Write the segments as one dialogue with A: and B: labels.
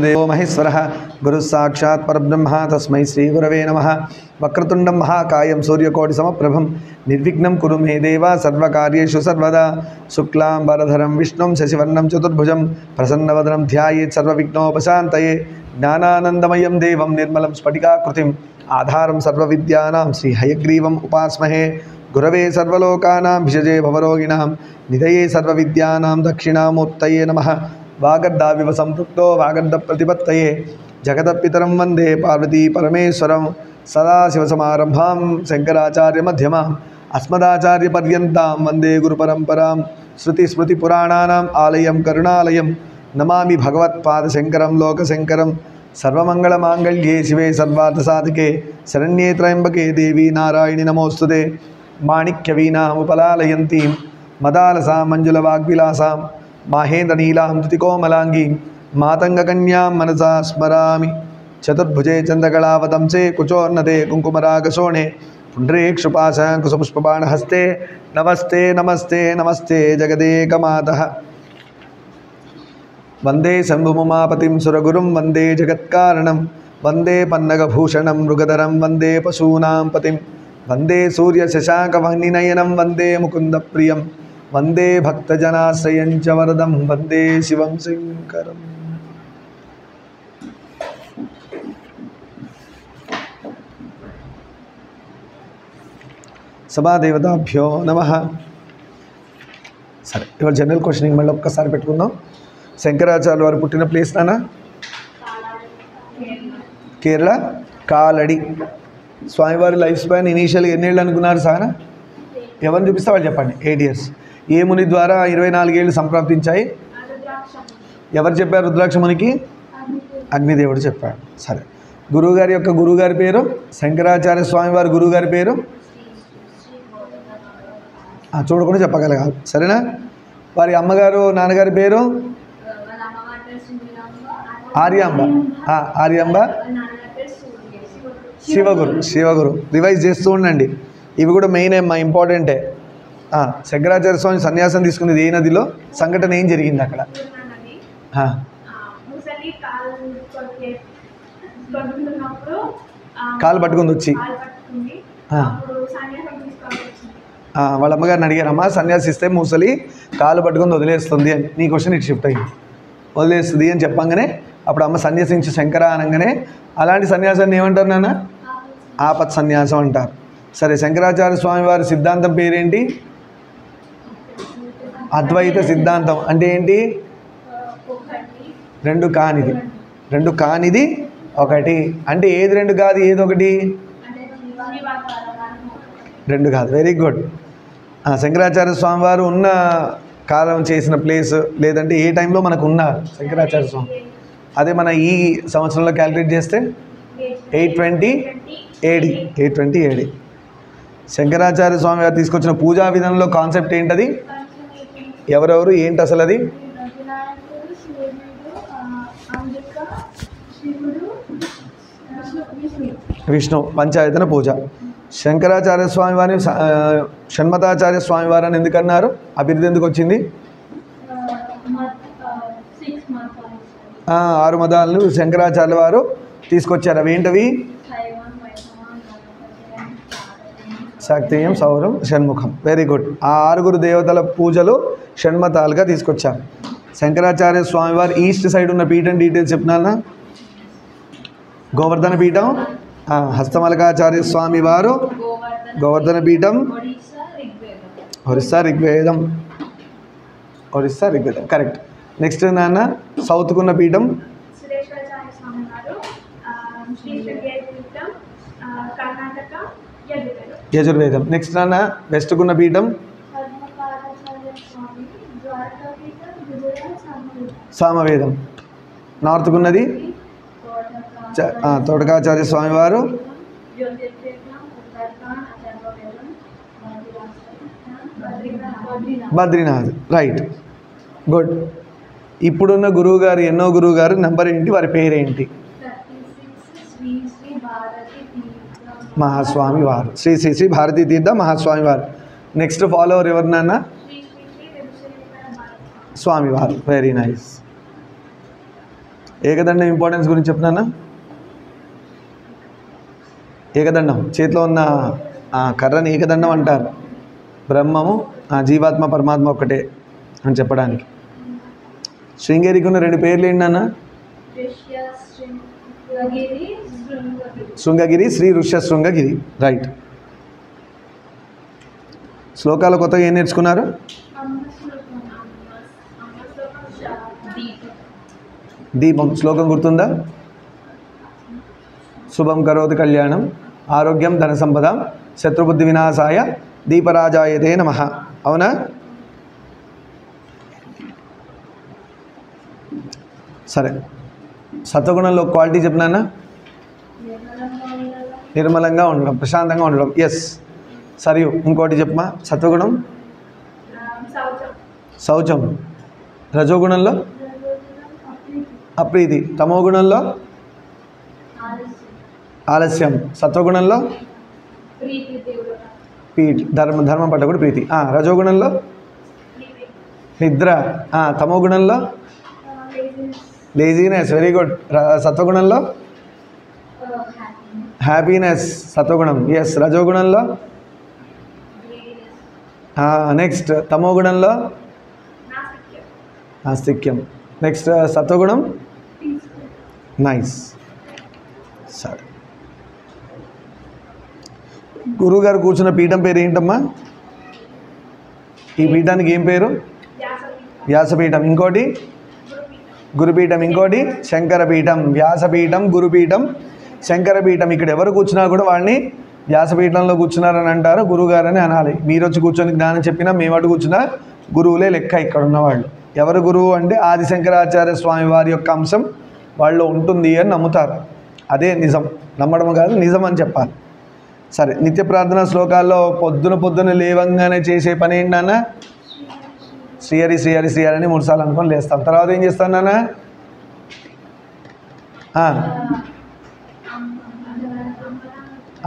A: गुरुदेवो महेश्वरः गुरुस्साक्षात् परब्रह्म तस्मै श्रीगुरवे नमः। वक्रतुण्डं महाकायं सूर्यकोटिसमप्रभं निर्विघ्नं कुरु मे देव सर्वकार्येषु सर्वदा। शुक्लाम्बरधरं विष्णुं शशिवर्णं चतुर्भुजं प्रसन्नवदनं ध्यायेत् सर्वविघ्नोपशान्तये। ज्ञानानन्दमयं देवं निर्मलं स्फटिकाकृतिम् आधारं सर्वविद्यानां श्रीहयग्रीवम् उपास्महे। गुरवे सर्वलोकानां भिषजे भवरोगिणां निधये सर्वविद्यानां दक्षिणामूर्तये नमः। वागर्धाविव सम्पृक्तो वागर्धप्रतिपत्तये जगतपितरं वन्दे पार्वती परमेश्वरं। सदाशिवसमारम्भां शङ्कराचार्यमध्यमाम् अस्मदाचार्यपर्यन्तां वन्दे गुरुपरम्परां। श्रुतिस्मृतिपुराणानाम् आलयं करुणालयं नमामि भगवत्पादशङ्करं लोकशङ्करं। सर्वमङ्गलमाङ्गल्ये शिवे सर्वार्थसाधिके शरण्ये त्र्यम्बके देवी नारायणि नमोऽस्तुते। माणिक्यवीणामुपलालयन्तीं मदालसां मञ्जुलवाग्विलासां माहेन्द्रनीलां धृतिकोमलाङ्गीं मातङ्गकन्यां मनसा स्मरामि। चतुर्भुजे चन्द्रकलावतंसे कुचोन्नते कुङ्कुमरागशोणे पुण्ड्रेक्षुपाशाङ्कुशपुष्पबाणहस्ते नमस्ते नमस्ते नमस्ते जगदेकमातः। वन्दे शम्भुमुमापतिं सुरगुरुं वन्दे जगत्कारणं वन्दे पन्नगभूषणं मृगधरं वन्दे पशूनां पतिं वन्दे सूर्यशशाङ्कवह्निनयनं वन्दे मुकुन्दप्रियं वन्दे भक्तजनाश्रयं च वरदं वन्दे शिवं शङ्करम्। సభాదేవతాభ్యో నమః. సరే, ఇవాళ జనరల్ క్వశ్చనింగ్ మళ్ళీ ఒక్కసారి పెట్టుకుందాం. శంకరాచార్య వారు పుట్టిన ప్లేస్ నానా కేరళ కాలడి. స్వామివారి లైఫ్ స్పాన్ ఇనీషియల్గా ఎన్నేళ్ళు అనుకున్నారు సార్? ఎవరిని చూపిస్తే వాళ్ళు చెప్పండి. 8 years. ఏ ముని ద్వారా 24 ఏళ్ళు సంప్రాప్తించాయి? ఎవరు చెప్పారు? రుద్రాక్ష మునికి అగ్నిదేవుడు చెప్పాడు. సరే, గురువుగారి యొక్క గురువుగారి పేరు? శంకరాచార్య స్వామివారి గురువుగారి పేరు చూడకుండా చెప్పగలగాలి. సరేనా? వారి అమ్మగారు నాన్నగారి పేరు? ఆర్యాంబ. ఆర్యాంబ శివగురు. శివగురు రివైజ్ చేస్తూ ఉండండి. ఇవి కూడా మెయిన్ మా ఇంపార్టెంటే. శంకరాచార్య స్వామి సన్యాసం తీసుకునేది ఏ నదిలో? సంఘటన ఏం జరిగింది అక్కడ? కాలు పట్టుకుంది వచ్చి వాళ్ళ అమ్మగారిని అడిగారమ్మా, సన్యాసిస్తే మూసలి కాలు పట్టుకుని వదిలేస్తుంది అని. నీ క్వశ్చన్ ఇటు షిఫ్ట్ అయ్యింది. వదిలేస్తుంది అని చెప్పంగానే అప్పుడు అమ్మ సన్యాసించి శంకర అనగానే అలాంటి సన్యాసాన్ని ఏమంటారు నాన్న? ఆపత్ సన్యాసం అంటారు. సరే, శంకరాచార్య స్వామి వారి సిద్ధాంతం పేరేంటి? అద్వైత సిద్ధాంతం. అంటే ఏంటి? రెండు కానిది. రెండు కానిది ఒకటి. అంటే ఏది రెండు కాదు, ఏది ఒకటి? రెండు కాదు. Very good. శంకరాచార్య స్వామి వారు ఉన్న కాలం చేసిన ప్లేస్ లేదంటే ఏ టైంలో మనకు ఉన్నారు శంకరాచార్య స్వామి? అదే మన ఈ సంవత్సరంలో క్యాలిక్యులేట్ చేస్తే 820 AD. 820 AD. శంకరాచార్య స్వామి వారు తీసుకొచ్చిన పూజా విధానంలో కాన్సెప్ట్ ఏంటది? ఎవరెవరు ఏంటి అసలు అది? విష్ణు పంచాయతన పూజ. శంకరాచార్య స్వామి వారిని షణ్మతాచార్య స్వామి వారు అని ఎందుకన్నారు? అభివృద్ధి ఎందుకు వచ్చింది? 6 మతాలను శంకరాచార్య వారు తీసుకొచ్చారు. అవి ఏంటవి? శాక్తేయం, సౌరం, షణ్ముఖం. Very good. ఆ 6 దేవతల పూజలు షణ్మతాలుగా తీసుకొచ్చారు. శంకరాచార్య స్వామి వారు ఈస్ట్ సైడ్ ఉన్న పీఠం డీటెయిల్స్ చెప్పినా? గోవర్ధన పీఠం, హస్తమలకాచార్య స్వామి వారు గోవర్ధన పీఠం, ఒరిస్సా ఋగ్వేదం. ఒరిస్సా ఋగ్వేదం కరెక్ట్. నెక్స్ట్ నాన్న సౌత్కున్న పీఠం యజుర్వేదం. నెక్స్ట్ నాన్న వెస్ట్కున్న పీఠం సామవేదం. నార్త్కున్నది తోటకాచార్య స్వామివారు బద్రీనాథ్. Right, good. ఇప్పుడున్న గురువు గారు ఎన్నో గురువు గారు నెంబర్ ఏంటి? వారి పేరేంటి? మహాస్వామి వారు. శ్రీ శ్రీ శ్రీ భారతీ తీర్థ మహాస్వామి వారు. నెక్స్ట్ ఫాలోవర్ ఎవరు నాన్న? స్వామివారు. Very nice. ఏకదండం ఇంపార్టెన్స్ గురించి చెప్తున్నానా? ఏకదండం చేతిలో ఉన్న కర్రని ఏకదండం అంటారు. బ్రహ్మము జీవాత్మ పరమాత్మ ఒక్కటే అని చెప్పడానికి. శృంగేరికి ఉన్న 2 పేర్లు ఏంటన్న? శృంగగిరి, శ్రీ ఋష్య శృంగగిరి. రైట్. శ్లోకాలు కొత్తగా ఏం నేర్చుకున్నారు? దీపం శ్లోకం గుర్తుందా? శుభం కరోతి కళ్యాణం ఆరోగ్యం ధన సంపద శత్రుబుద్ధి వినాశాయ దీపరాజాయతే నమః. అవునా? సరే, సత్వగుణంలో క్వాలిటీ చెప్పినానా? నిర్మలంగా ఉండడం, ప్రశాంతంగా ఉండడం. ఎస్. సరియు ఇంకోటి చెప్పమా. సత్వగుణం శౌచం. రజోగుణంలో అప్రీతి. తమోగుణంలో ఆలస్యం. సత్వగుణంలో ధర్మం పట్ల కూడా ప్రీతి. రజోగుణంలో నిద్ర. తమోగుణంలో లేజీనెస్. Very good. సత్వగుణంలో హ్యాపీనెస్. సత్వగుణం. ఎస్. రజోగుణంలో నెక్స్ట్ తమోగుణంలో నాస్తిక్యం. నెక్స్ట్ సత్వగుణం నైస్. సరే, గురువుగారు కూర్చున్న పీఠం పేరు ఏంటమ్మా? ఈ పీఠానికి ఏం పేరు? వ్యాసపీఠం. ఇంకోటి గురుపీఠం. ఇంకోటి శంకరపీఠం. వ్యాసపీఠం, గురుపీఠం, శంకరపీఠం. ఇక్కడ ఎవరు కూర్చున్నా కూడా వాడిని వ్యాసపీఠంలో కూర్చున్నారని అంటారు, గురువుగారని అనాలి. మీరు వచ్చి కూర్చొని జ్ఞానం చెప్పినా మేము అటు కూర్చున్నా గురువులే లెక్క ఇక్కడ ఉన్నవాళ్ళు. ఎవరు గురువు అంటే ఆదిశంకరాచార్య స్వామి వారి యొక్క అంశం వాళ్ళు ఉంటుంది అని నమ్ముతారు. అదే నిజం. నమ్మడం కాదు, నిజం అని చెప్పాలి. సరే, నిత్య ప్రార్థన శ్లోకాల్లో పొద్దున లేవంగానే చేసే పని ఏంటన్నా? శ్రీహరి శ్రీహరి శ్రీహరి అని 3 సార్లు అనుకొని లేస్తాం. తర్వాత ఏం చేస్తాను నాన్న?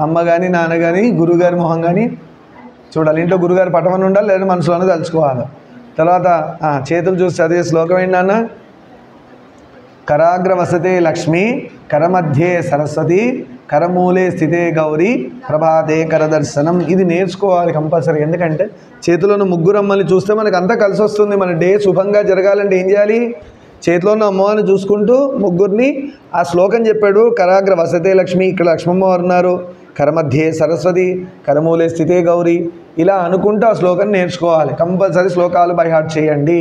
A: అమ్మ కానీ నాన్న కానీ గురువుగారి మొహం కానీ చూడాలి. ఇంట్లో గురుగారి పటమని ఉండాలి, లేదా మనసులోనే తలుచుకోవాలి. తర్వాత చేతులు చూసి చదివే శ్లోకం ఏంటన్న? కరాగ్ర వసతే లక్ష్మి కరమధ్యే సరస్వతి కరమూలే స్థితే గౌరీ ప్రభాతే కరదర్శనం. ఇది నేర్చుకోవాలి కంపల్సరీ. ఎందుకంటే చేతిలో ఉన్న ముగ్గురు అమ్మల్ని చూస్తే మనకు అంతా కలిసి వస్తుంది. మన డే శుభంగా జరగాలంటే ఏం చేయాలి? చేతిలో ఉన్న అమ్మవారిని చూసుకుంటూ ముగ్గురిని ఆ శ్లోకం చెప్పాడు. కరాగ్ర వసతే లక్ష్మి, ఇక్కడ లక్ష్మమ్మవారు ఉన్నారు. కరమధ్యే సరస్వతి కరమూలే స్థితే గౌరీ. ఇలా అనుకుంటూ ఆ శ్లోకాన్ని నేర్చుకోవాలి. కంపల్సరీ శ్లోకాలు బై హార్ట్ చేయండి.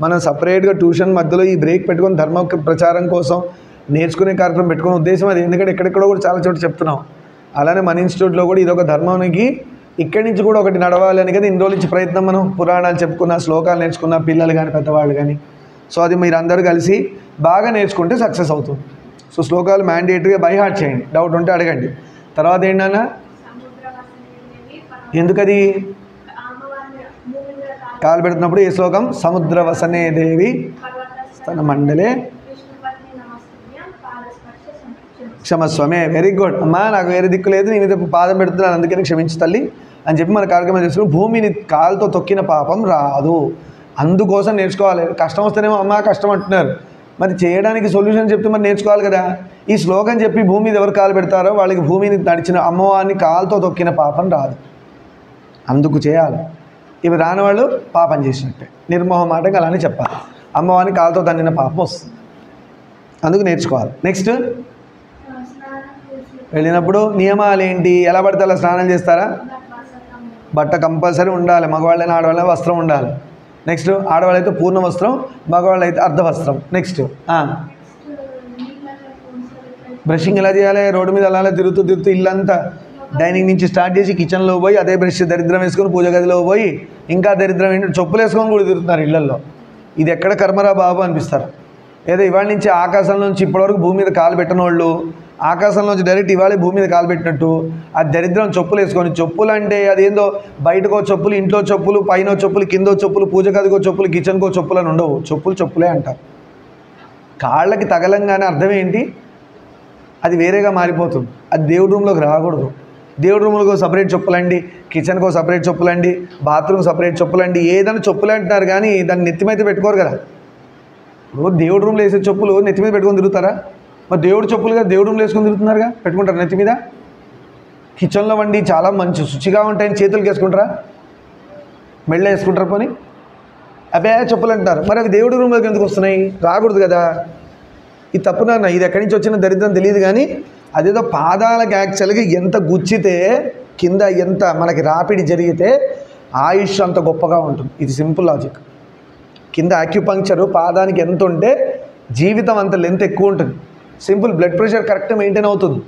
A: మనం సపరేట్గా ట్యూషన్ మధ్యలో ఈ బ్రేక్ పెట్టుకొని ధర్మ ప్రచారం కోసం నేర్చుకునే కార్యక్రమం పెట్టుకునే ఉద్దేశం అది. ఎందుకంటే ఎక్కడెక్కడో కూడా చాలా చోట్ల చెప్తున్నాం. అలానే మన ఇన్స్టిట్యూట్లో కూడా ఇదొక ధర్మానికి ఇక్కడి నుంచి కూడా ఒకటి నడవాలి అని కదా ఇన్ని రోజుల నుంచి ప్రయత్నం. మనం పురాణాలు చెప్పుకున్న, శ్లోకాలు నేర్చుకున్న, పిల్లలు కానీ పెద్దవాళ్ళు కానీ. సో అది మీరు అందరూ కలిసి బాగా నేర్చుకుంటే సక్సెస్ అవుతుంది. సో శ్లోకాలు మ్యాండేటరీగా బై హార్ట్ చేయండి. డౌట్ ఉంటే అడగండి. తర్వాత ఏంటన్నా? ఎందుకది కాలు పెడుతున్నప్పుడు ఏ శ్లోకం? సముద్రవసనే దేవి తన మండలే క్షమస్వమే. వెరీ గుడ్ అమ్మా, నాకు వేరే దిక్కు లేదు, నేను పాదం పెడుతున్నాను అందుకని క్షమించు తల్లి అని చెప్పి మన కార్యక్రమం చేసుకుని భూమిని కాలుతో తొక్కిన పాపం రాదు. అందుకోసం నేర్చుకోవాలి. కష్టం వస్తేనేమో అమ్మ కష్టం అంటున్నారు, మరి చేయడానికి సొల్యూషన్ చెప్తే మరి నేర్చుకోవాలి కదా. ఈ శ్లోకం చెప్పి భూమి మీద ఎవరు కాలు పెడతారో వాళ్ళకి భూమిని నడిచిన అమ్మవారిని కాలుతో తొక్కిన పాపం రాదు. అందుకు చేయాలి. ఇవి రాని వాళ్ళు పాపం చేసినట్టే. నిర్మోహమాటంగా అలానే చెప్పాలి. అమ్మవారిని కాలుతో తన్నిన పాపం వస్తుంది. అందుకు నేర్చుకోవాలి. నెక్స్ట్ వెళ్ళినప్పుడు నియమాలు ఏంటి? ఎలా పడితే అలా స్నానం చేస్తారా? బట్ట కంపల్సరీ ఉండాలి. మగవాళ్ళైనా ఆడవాళ్ళైనా వస్త్రం ఉండాలి. నెక్స్ట్ ఆడవాళ్ళైతే పూర్ణ వస్త్రం, మగవాళ్ళు అయితే అర్ధ వస్త్రం. నెక్స్ట్ బ్రషింగ్ ఎలా చేయాలి? రోడ్డు మీద అలా తిరుగుతూ ఇల్లంతా డైనింగ్ నుంచి స్టార్ట్ చేసి కిచెన్లో పోయి అదే బ్రష్ దరిద్రం వేసుకొని పూజ గదిలో పోయి ఇంకా దరిద్రం ఏంటంటే చెప్పులు వేసుకొని కూడా తిరుగుతున్నారు ఇళ్లలో. ఇది ఎక్కడ కర్మరా బాబు అనిపిస్తారు. ఏదో ఇవాళ నుంచి ఆకాశం నుంచి ఇప్పటివరకు భూమి మీద కాలు పెట్టిన వాళ్ళు ఆకాశంలోంచి డైరెక్ట్ ఇవాళ భూమి మీద కాలు పెట్టినట్టు ఆ దరిద్రం చెప్పులు వేసుకొని. చెప్పులు అంటే అదేందో బయటకో చెప్పులు, ఇంట్లో చెప్పులు, పైన చెప్పులు, కిందో చెప్పులు, పూజ గదికో చెప్పులు, కిచెన్కో చెప్పులు అని ఉండవు. చెప్పులే అంటారు. కాళ్ళకి తగలంగానే అర్థం ఏంటి? అది వేరేగా మారిపోతుంది. అది దేవుడి రూమ్లోకి రాకూడదు. దేవుడి రూమ్లో సపరేట్ చెప్పులండి, కిచెన్కో సపరేట్ చెప్పులండి, బాత్రూమ్ సపరేట్ చెప్పులండి. ఏదైనా చెప్పులు అంటున్నారు కానీ దాన్ని నెత్తిమైతే పెట్టుకోరు కదా. ఇప్పుడు దేవుడు రూమ్లో వేసే చెప్పులు నెత్తి మీద పెట్టుకొని తిరుగుతారా? మరి దేవుడు చెప్పులుగా దేవుడు రూమ్లో వేసుకొని తిరుగుతున్నారుగా, పెట్టుకుంటారు నెత్తి మీద. కిచెన్లో వండి చాలా మంచి శుచిగా ఉంటాయని చేతులకు వేసుకుంటారా? మెళ్ళ వేసుకుంటారా? పోనీ అబ్బే చెప్పులు అంటారు. మరి అవి దేవుడి రూమ్లోకి ఎందుకు వస్తున్నాయి? రాకూడదు కదా. ఇది తప్పు నాన్న, ఇది ఎక్కడి నుంచి వచ్చిన దరిద్రం తెలియదు కానీ అదేదో పాదాలకు యాక్చువల్గా ఎంత గుచ్చితే కింద ఎంత మనకి రాపిడి జరిగితే ఆయుష్ అంత గొప్పగా ఉంటుంది. ఇది సింపుల్ లాజిక్. కింద యాక్యుపంక్చరు పాదానికి ఎంత ఉంటే జీవితం అంత లెంత్ ఎక్కువ ఉంటుంది. Simple, blood pressure correct maintain అవుతుంది.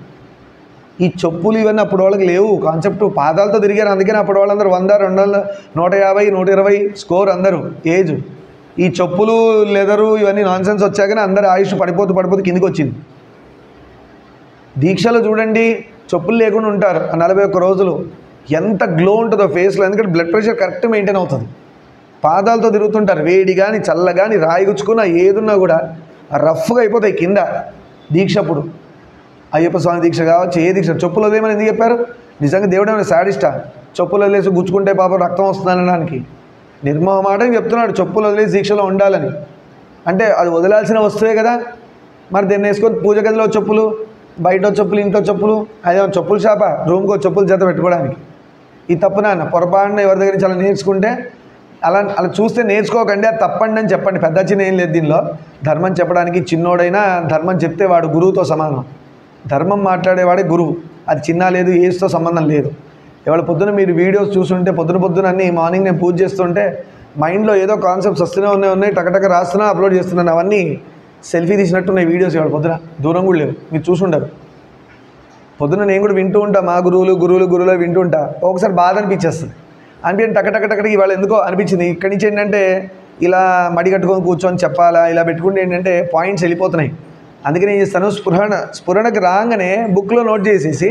A: ఈ చెప్పులు ఇవన్నీ అప్పుడు వాళ్ళకి లేవు కాన్సెప్ట్. పాదాలతో తిరిగారు, అందుకని అప్పుడు వాళ్ళందరూ 100, 200, 150, 120 స్కోర్ అందరూ ఏజ్. ఈ చెప్పులు లెదరు ఇవన్నీ నాన్ సెన్స్ వచ్చాకనే అందరు ఆయుష్ పడిపోతూ కిందికి వచ్చింది. దీక్షలో చూడండి చెప్పులు లేకుండా ఉంటారు 41 రోజులు, ఎంత గ్లో ఉంటుందో ఫేస్లో. ఎందుకంటే బ్లడ్ ప్రెషర్ కరెక్ట్ మెయింటైన్ అవుతుంది. పాదాలతో తిరుగుతుంటారు, వేడి కానీ చల్ల కానీ రాయి గుచ్చుకున్నా ఏదున్నా కూడా రఫ్గా అయిపోతాయి కింద. దీక్ష అప్పుడు అయ్యప్ప స్వామి దీక్ష కావచ్చు, ఏ దీక్ష. చెప్పులు వదిలేమని ఎందుకు చెప్పారు? నిజంగా దేవుడు ఏమైనా శాడిస్టా? చెప్పులు వదిలేసి గుచ్చుకుంటే పాపం రక్తం వస్తుందనడానికి నిర్మోహమాటం చెప్తున్నాడు చెప్పులు వదిలేసి దీక్షలో ఉండాలని. అంటే అది వదలాల్సిన వస్తువే కదా. మరి దీన్ని వేసుకొని పూజ గదిలో చెప్పులు, బయట చెప్పులు, ఇంట్లో చెప్పులు, అదే చెప్పుల షాపా రూమ్కి చెప్పులు చేత పెట్టుకోవడానికి. ఈ తప్పు నాన్న. పొరపాటున ఎవరి దగ్గర నుంచి అలా నేర్చుకుంటే అలా చూస్తే నేర్చుకోకండి, అది తప్పండి అని చెప్పండి. పెద్ద చిన్న ఏం లేదు దీనిలో. ధర్మం చెప్పడానికి చిన్నోడైనా ధర్మం చెప్తే వాడు గురువుతో సమానం. ధర్మం మాట్లాడేవాడే గురువు. అది చిన్న లేదు, ఏజ్తో సంబంధం లేదు. ఇవాళ పొద్దున మీరు వీడియోస్ చూస్తుంటే పొద్దున అన్నీ మార్నింగ్ నేను పూజ చేస్తుంటే మైండ్లో ఏదో కాన్సెప్ట్స్ వస్తూనే ఉన్నాయి, టకటక రాస్తున్నా, అప్లోడ్ చేస్తున్నాను. అవన్నీ సెల్ఫీ తీసినట్టున్నాయి వీడియోస్. ఇవాళ పొద్దున దూరం కూడా లేవు, మీరు చూసుంటారు. పొద్దున నేను కూడా వింటూ ఉంటా, మా గురువులు వింటూ ఉంటా. ఒకసారి బాధ అనిపించేస్తుంది. అనిపించి టకటక ఇవాళ ఎందుకో అనిపించింది. ఇక్కడి నుంచి ఏంటంటే ఇలా మడి కట్టుకొని కూర్చొని చెప్పాలా, ఇలా పెట్టుకుంటే ఏంటంటే పాయింట్స్ వెళ్ళిపోతున్నాయి. అందుకని ఏం చేస్తాను, స్ఫురణకు రాగానే బుక్లో నోట్ చేసేసి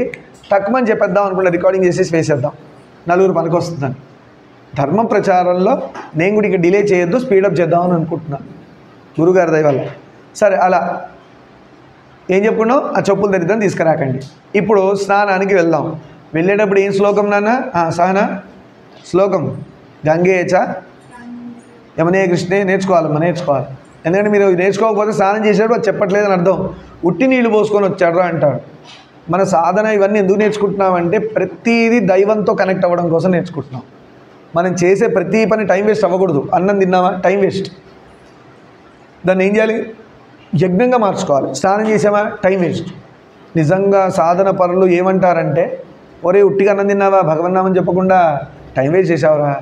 A: తక్కువని చెప్పేద్దాం అనుకుంటా, రికార్డింగ్ చేసేసి వేసేద్దాం, నలుగురు పనికొస్తుందని. ధర్మం ప్రచారంలో నేను కూడా ఇక డిలే చేయొద్దు, స్పీడప్ చేద్దామని అనుకుంటున్నాను గురుగారి దయ వల్ల. సరే, అలా ఏం చెప్పుకున్నాం, ఆ చెప్పులు దరిద్రం తీసుకురాకండి. ఇప్పుడు స్నానానికి వెళ్దాం. వెళ్ళేటప్పుడు ఏం శ్లోకం నాన్న? సహనా శ్లోకం గంగేచ యమునే కృష్ణే నేర్చుకోవాలి. ఎందుకంటే మీరు నేర్చుకోకపోతే స్నానం చేసేటప్పుడు అది చెప్పట్లేదని అర్థం. ఉట్టి నీళ్లు పోసుకొని వచ్చాడు అంటాడు. మన సాధన ఇవన్నీ ఎందుకు నేర్చుకుంటున్నామంటే ప్రతిదీ దైవంతో కనెక్ట్ అవ్వడం కోసం నేర్చుకుంటున్నాం. మనం చేసే ప్రతి పని టైం వేస్ట్ అవ్వకూడదు. అన్నం తిన్నామా టైం వేస్ట్, దాన్ని ఏం చేయాలి, యజ్ఞంగా మార్చుకోవాలి. స్నానం చేసామా టైం వేస్ట్. నిజంగా సాధన పరులు ఏమంటారంటే, ఒరే ఉట్టిగా అన్నం తిన్నావా భగవన్నామని చెప్పకుండా టైం వేస్ట్ చేసావురా,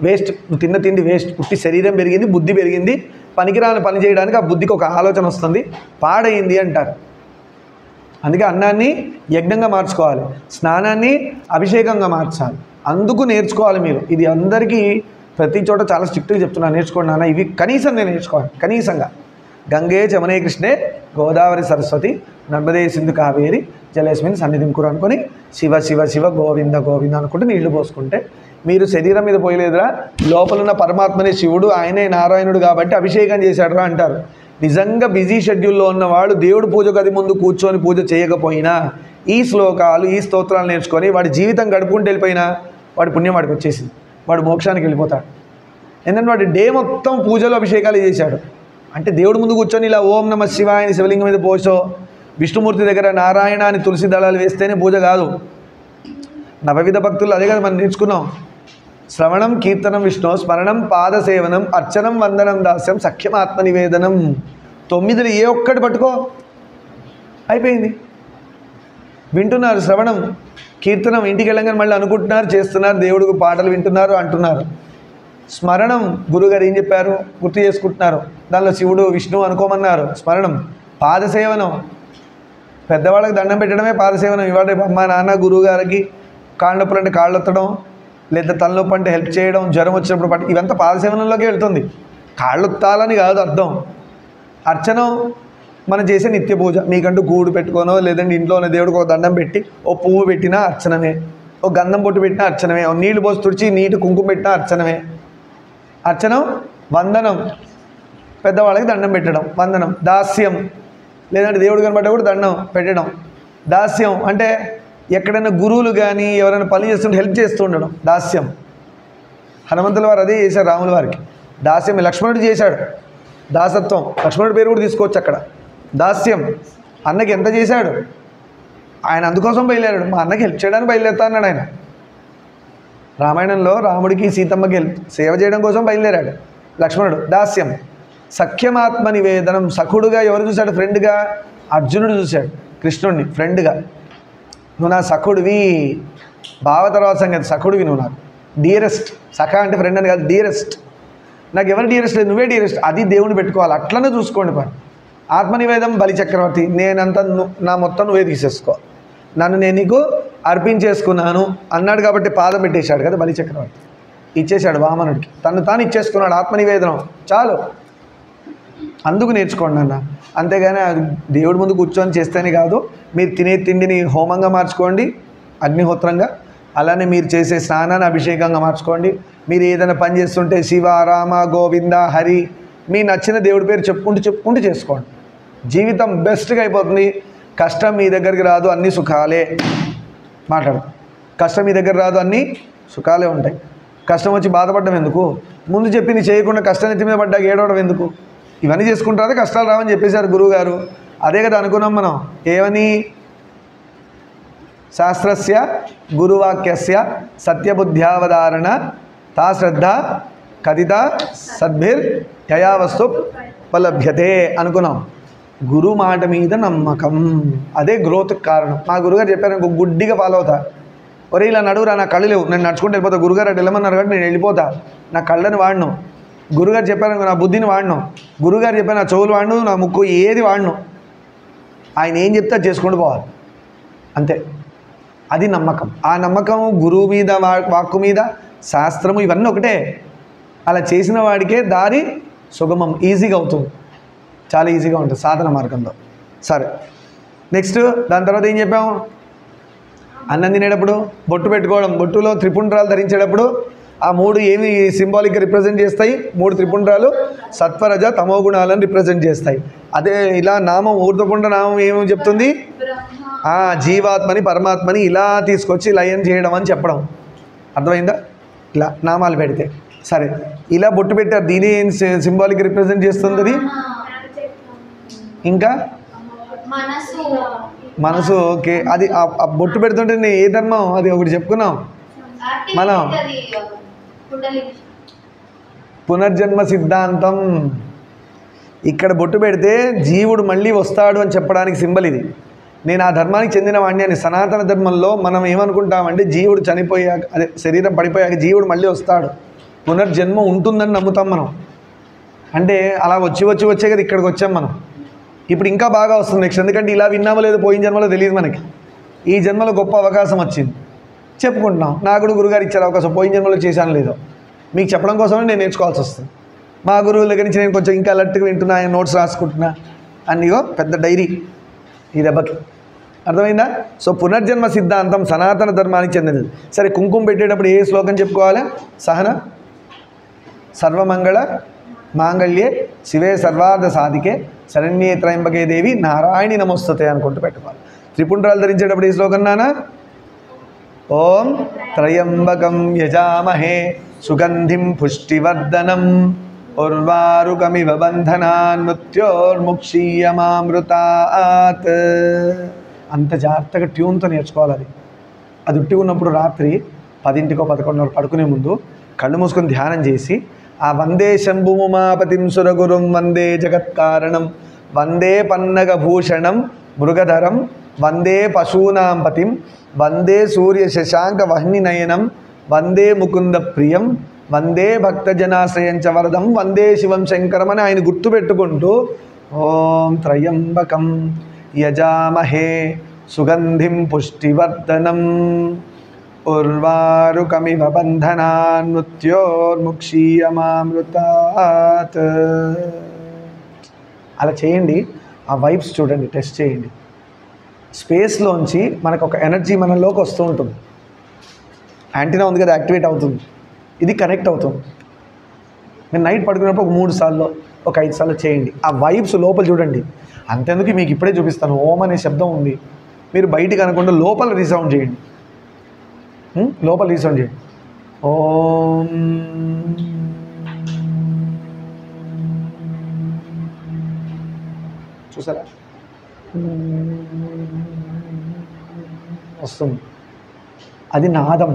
A: వేస్ట్, నువ్వు తిన్న తిండి వేస్ట్. ఉట్టి శరీరం పెరిగింది, బుద్ధి పెరిగింది, పనికిరాని పని చేయడానికి ఆ బుద్ధికి ఒక ఆలోచన వస్తుంది, పాడైంది అంటారు. అందుకే అన్నాన్ని యజ్ఞంగా మార్చుకోవాలి, స్నానాన్ని అభిషేకంగా మార్చాలి. అందుకు నేర్చుకోవాలి మీరు. ఇది అందరికీ ప్రతి చోట చాలా స్ట్రిక్ట్గా చెప్తున్నాను, నేర్చుకోండి నాన్న. ఇవి కనీసం నేను నేర్చుకోవాలి. కనీసంగా గంగే జమునే కృష్ణే గోదావరి సరస్వతి నర్మదే సింధు కావేరి జలేస్మిన్ సన్నిధిం కురు అనుకొని శివ శివ శివ గోవింద గోవింద అనుకుంటే నీళ్లు పోసుకుంటే, మీరు శరీరం మీద పోయలేదురా, లోపలున్న పరమాత్మనే శివుడు, ఆయనే నారాయణుడు కాబట్టి అభిషేకం చేశాడురా అంటారు. నిజంగా బిజీ షెడ్యూల్లో ఉన్నవాడు దేవుడు పూజ గది ముందు కూర్చొని పూజ చేయకపోయినా ఈ శ్లోకాలు, ఈ స్తోత్రాలు నేర్చుకొని వాడి జీవితం గడుపుకుంటూ వెళ్ళిపోయినా వాడి పుణ్యం వాడికి వచ్చేసింది, వాడు మోక్షానికి వెళ్ళిపోతాడు. ఎందుకంటే వాడి డే మొత్తం పూజలు అభిషేకాలు చేశాడు. అంటే దేవుడి ముందు కూర్చొని ఇలా ఓం నమ శివాయ అని శివలింగం మీద పోసో, విష్ణుమూర్తి దగ్గర నారాయణ అని తులసి దళాలు వేస్తేనే పూజ కాదు. నవవిధ భక్తులు అదే కదా మనం నేర్చుకున్నాం. శ్రవణం కీర్తనం విష్ణు స్మరణం పాదసేవనం అర్చనం వందనం దాస్యం సఖ్యం ఆత్మనివేదనం. 9 ఏ ఒక్కటి పట్టుకో, అయిపోయింది. వింటున్నారు శ్రవణం కీర్తనం, ఇంటికి వెళ్ళగానే మళ్ళీ అనుకుంటున్నారు, చేస్తున్నారు, దేవుడికి పాటలు వింటున్నారు, అంటున్నారు. స్మరణం గురుగారు ఏం చెప్పారు గుర్తు చేసుకుంటున్నారు, దానిలో శివుడు విష్ణువు అనుకోమన్నారు. స్మరణం, పాదసేవనం, పెద్దవాళ్ళకి దండం పెట్టడమే పాదసేవనం. ఇవాళ అమ్మ నాన్న గురువు గారికి కాళ్ళ నొప్పులు అంటే కాళ్ళు ఎత్తడం, లేదా తలనొప్పి అంటే హెల్ప్ చేయడం, జ్వరం వచ్చినప్పుడు పట్టి, ఇవంతా పాదసేవనంలోకి వెళ్తుంది. కాళ్ళు ఎత్తాలని కాదు అర్థం. అర్చనం మనం చేసే నిత్య పూజ. మీకంటూ గూడు పెట్టుకోనో లేదంటే ఇంట్లో ఉన్న దేవుడికి ఒక దండం పెట్టి ఓ పువ్వు పెట్టినా అర్చనమే, ఓ గంధం బొట్టు పెట్టినా అర్చనమే, ఓ నీళ్లు పోసి తుడిచి నీటి కుంకుమ పెట్టినా అర్చనమే. అర్చనం, వందనం, పెద్దవాళ్ళకి దండం పెట్టడం, వందనం. దాస్యం, లేదంటే దేవుడు కనబడ్డా కూడా దండం పెట్టడం. దాస్యం అంటే ఎక్కడైనా గురువులు కానీ ఎవరైనా పని చేస్తుంటే హెల్ప్ చేస్తూ ఉండడం దాస్యం. హనుమంతుల వారు అదే చేశారు రాముల వారికి. దాస్యం లక్ష్మణుడు చేశాడు. దాసత్వం. లక్ష్మణుడి పేరు కూడా తీసుకోవచ్చు అక్కడ. దాస్యం, అన్నకి ఎంత చేశాడు ఆయన, అందుకోసం బయలుదేరాడు. మా అన్నకి హెల్ప్ చేయడానికి బయలుదేరుతా అన్నాడు ఆయన. రామాయణంలో రాముడికి సీతమ్మకి సేవ చేయడం కోసం బయలుదేరాడు లక్ష్మణుడు. దాస్యం. సఖ్యమాత్మ నివేదనం. సఖుడుగా ఎవరు చూశాడు? ఫ్రెండ్గా అర్జునుడు చూశాడు కృష్ణుడిని ఫ్రెండ్గా. నువ్వు నా సఖుడివి, భావ తర్వాత సంగతి, సఖుడివి నువ్వు నాకు డియరెస్ట్. సఖ అంటే ఫ్రెండ్ అని కాదు, డియరెస్ట్. నాకు ఎవరు డియరెస్ట్ లేదు, నువ్వే డియరెస్ట్. అది దేవుని పెట్టుకోవాలి, అట్లనే చూసుకోండి పని. ఆత్మనివేదం బలిచక్రవర్తి, నేనంతా నా మొత్తం నువ్వే తీసేసుకో, నన్ను నేను నీకు అర్పించేసుకున్నాను అన్నాడు కాబట్టి పాదం పెట్టేశాడు కదా బలిచక్రవర్తి. ఇచ్చేశాడు వామనుడికి, తను తాను ఇచ్చేసుకున్నాడు. ఆత్మనివేదనం చాలు, అందుకు నేర్చుకోండి అన్న. అంతేగాని అది దేవుడి ముందు కూర్చొని చేస్తేనే కాదు. మీరు తినే తిండిని హోమంగా మార్చుకోండి, అగ్నిహోత్రంగా. అలానే మీరు చేసే స్నానాన్ని అభిషేకంగా మార్చుకోండి. మీరు ఏదైనా పని చేస్తుంటే శివ, రామ, గోవింద, హరి, మీ నచ్చిన దేవుడి పేరు చెప్పుకుంటూ చేసుకోండి. జీవితం బెస్ట్గా అయిపోతుంది. కష్టం మీ దగ్గరికి రాదు, అన్నీ సుఖాలే. మాట్లాడు. కష్టం మీ దగ్గర రాదు, అన్నీ సుఖాలే ఉంటాయి. కష్టం వచ్చి బాధపడడం ఎందుకు? ముందు చెప్పింది చేయకుండా కష్టం ఎత్తి మీద పడ్డాక ఏడవడం ఎందుకు? ఇవన్నీ చేసుకుంటారా కష్టాలు రావని చెప్పేశారు గురువుగారు. అదే కదా అనుకున్నాం మనం. ఏమని? శాస్త్రస్య గురువాక్యస్య సత్యబుద్ధ్యావధారణ తా శ్రద్ధ కథిత సద్భిర్ యయా వస్తు ఉపలభ్యతే అనుకున్నాం. గురువు మాట మీద నమ్మకం, అదే గ్రోత్కి కారణం. మా గురుగారు చెప్పారు, ఇంకో గుడ్డిగా ఫాలో అవుతా. ఒరే ఇలా నడువురా, నా కళ్ళు లేవు, నేను నడుచుకుంటూ వెళ్ళిపోతా. గురుగారు అటు వెళ్ళమన్నారు కాబట్టి నేను వెళ్ళిపోతా. నా కళ్ళని వాడను. గురుగారు చెప్పారు నా బుద్ధిని వాడను. గురుగారు చెప్పారు నా చెవులు వాడను, నా ముక్కు ఏది వాడను. ఆయన ఏం చెప్తే అది చేసుకుంటూ పోవాలి, అంతే. అది నమ్మకం. ఆ నమ్మకం గురువు మీద, వాక్కు మీద, శాస్త్రము ఇవన్నీ ఒకటే. అలా చేసిన వాడికే దారి సుగమం, ఈజీగా అవుతుంది, చాలా ఈజీగా ఉంటుంది సాధన మార్గంలో. సరే, నెక్స్ట్ దాని తర్వాత ఏం చెప్పాము? అన్నం తినేటప్పుడు బొట్టు పెట్టుకోవడం. బొట్టులో త్రిపుండ్రాలు ధరించేటప్పుడు ఆ మూడు ఏమి సింబాలిక్గా రిప్రజెంట్ చేస్తాయి? మూడు త్రిపుండ్రాలు సత్వరజ తమో గుణాలను రిప్రజెంట్ చేస్తాయి. అదే ఇలా నామం, ఊర్ధ్వపుండ్ర నామం ఏమేమి చెప్తుంది? జీవాత్మని పరమాత్మని ఇలా తీసుకొచ్చి లయం చేయడం అని చెప్పడం. అర్థమైందా? ఇలా నామాలు పెడితే. సరే, ఇలా బొట్టు పెట్టారు, దీని ఏం సింబాలిక్ రిప్రజెంట్ చేస్తుంది? అది ఇంకా మనసు. ఓకే, అది ఆ బొట్టు పెడుతుంటే ఏ ధర్మం అది ఒకటి చెప్పుకున్నాం మనం. పునర్జన్మ సిద్ధాంతం. ఇక్కడ బొట్టు పెడితే జీవుడు మళ్ళీ వస్తాడు అని చెప్పడానికి సింబల్ ఇది. నేను ఆ ధర్మానికి చెందిన వాడిని అని. సనాతన ధర్మంలో మనం ఏమనుకుంటామంటే జీవుడు చనిపోయాక, అదే శరీరం పడిపోయాక జీవుడు మళ్ళీ వస్తాడు, పునర్జన్మ ఉంటుందని నమ్ముతాం మనం. అంటే అలా వచ్చే కదా ఇక్కడికి వచ్చాం మనం. ఇప్పుడు ఇంకా బాగా వస్తుంది నెక్స్ట్, ఎందుకంటే ఇలా విన్నామో లేదో పోయిన జన్మలో తెలియదు మనకి. ఈ జన్మలో గొప్ప అవకాశం వచ్చింది, చెప్పుకుంటున్నాం. నాకు కూడా గురుగారు ఇచ్చారు అవకాశం, పోయిన జన్మలో చేశాను లేదో మీకు చెప్పడం కోసమే నేను నేర్చుకోవాల్సి వస్తుంది. మా గురువుల దగ్గర నుంచి నేను కొంచెం ఇంకా అలర్ట్గా వింటున్నా, నోట్స్ రాసుకుంటున్నా అన్నీగో పెద్ద డైరీ ఈ దెబ్బకి. అర్థమైందా? సో పునర్జన్మ సిద్ధాంతం సనాతన ధర్మానికి చెందినది. సరే, కుంకుమ పెట్టేటప్పుడు ఏ శ్లోకం చెప్పుకోవాలి? సహన సర్వమంగళ మాంగళ్యే శివే సర్వార్థ సాధికే శరణ్యే త్రయంబకే దేవి నారాయణి నమోస్తుతే అనుకుంటూ పెట్టుకోవాలి. త్రిపుండ్రాలు ధరించేటప్పుడు ఈ శ్లోకం నానా? ఓం త్రయంబకం యజామహే సుగంధిం పుష్టివర్ధనం ఉర్వారుకమివ బంధనాన్ మృత్యోర్ముక్షీయమామృతాత్. అంత జాగ్రత్తగా ట్యూన్తో నేర్చుకోవాలి. అది ఉట్టి ఉన్నప్పుడు రాత్రి 10ంటికో 11 పడుకునే ముందు కళ్ళు మూసుకొని ధ్యానం చేసి ఆ వందే శంభుముమాపతిం సురగురుం వందే జగత్కారణం వందే పన్నగభూషణం మృగధరం వందే పశూనాం పతిం వందే సూర్య శశాంక వహ్నినయనం వందే ముకుంద ప్రియం వందే భక్తజనాశ్రయంచ వరదం వందే శివం శంకరం అని ఆయన గుర్తుపెట్టుకుంటూ ఓం త్రయంబకం యజామహే సుగంధిం పుష్టివర్ధనం ఉర్వారుకమివ బంధనాన్ మృత్యోర్ముక్షీయమామృతాత్. అలా చేయండి. ఆ వైబ్స్ చూడండి, టెస్ట్ చేయండి. స్పేస్లోంచి మనకు ఒక ఎనర్జీ మనలోకి వస్తూ ఉంటుంది. యాంటీనా ఉంది కదా, యాక్టివేట్ అవుతుంది, ఇది కనెక్ట్ అవుతుంది. మీరు నైట్ పడుకున్నప్పుడు ఒక 3 సార్లు, ఒక 5 సార్లు చేయండి. ఆ వైబ్స్ లోపల చూడండి. అంతెందుకు మీకు ఇప్పుడే చూపిస్తాను. ఓం అనే శబ్దం ఉంది, మీరు బయటికి అనకుండా లోపల రీసౌండ్ చేయండి. లోపల రీసౌండ్ చేయండి. ఓం చూసారా వస్తుంది, అది నాదం.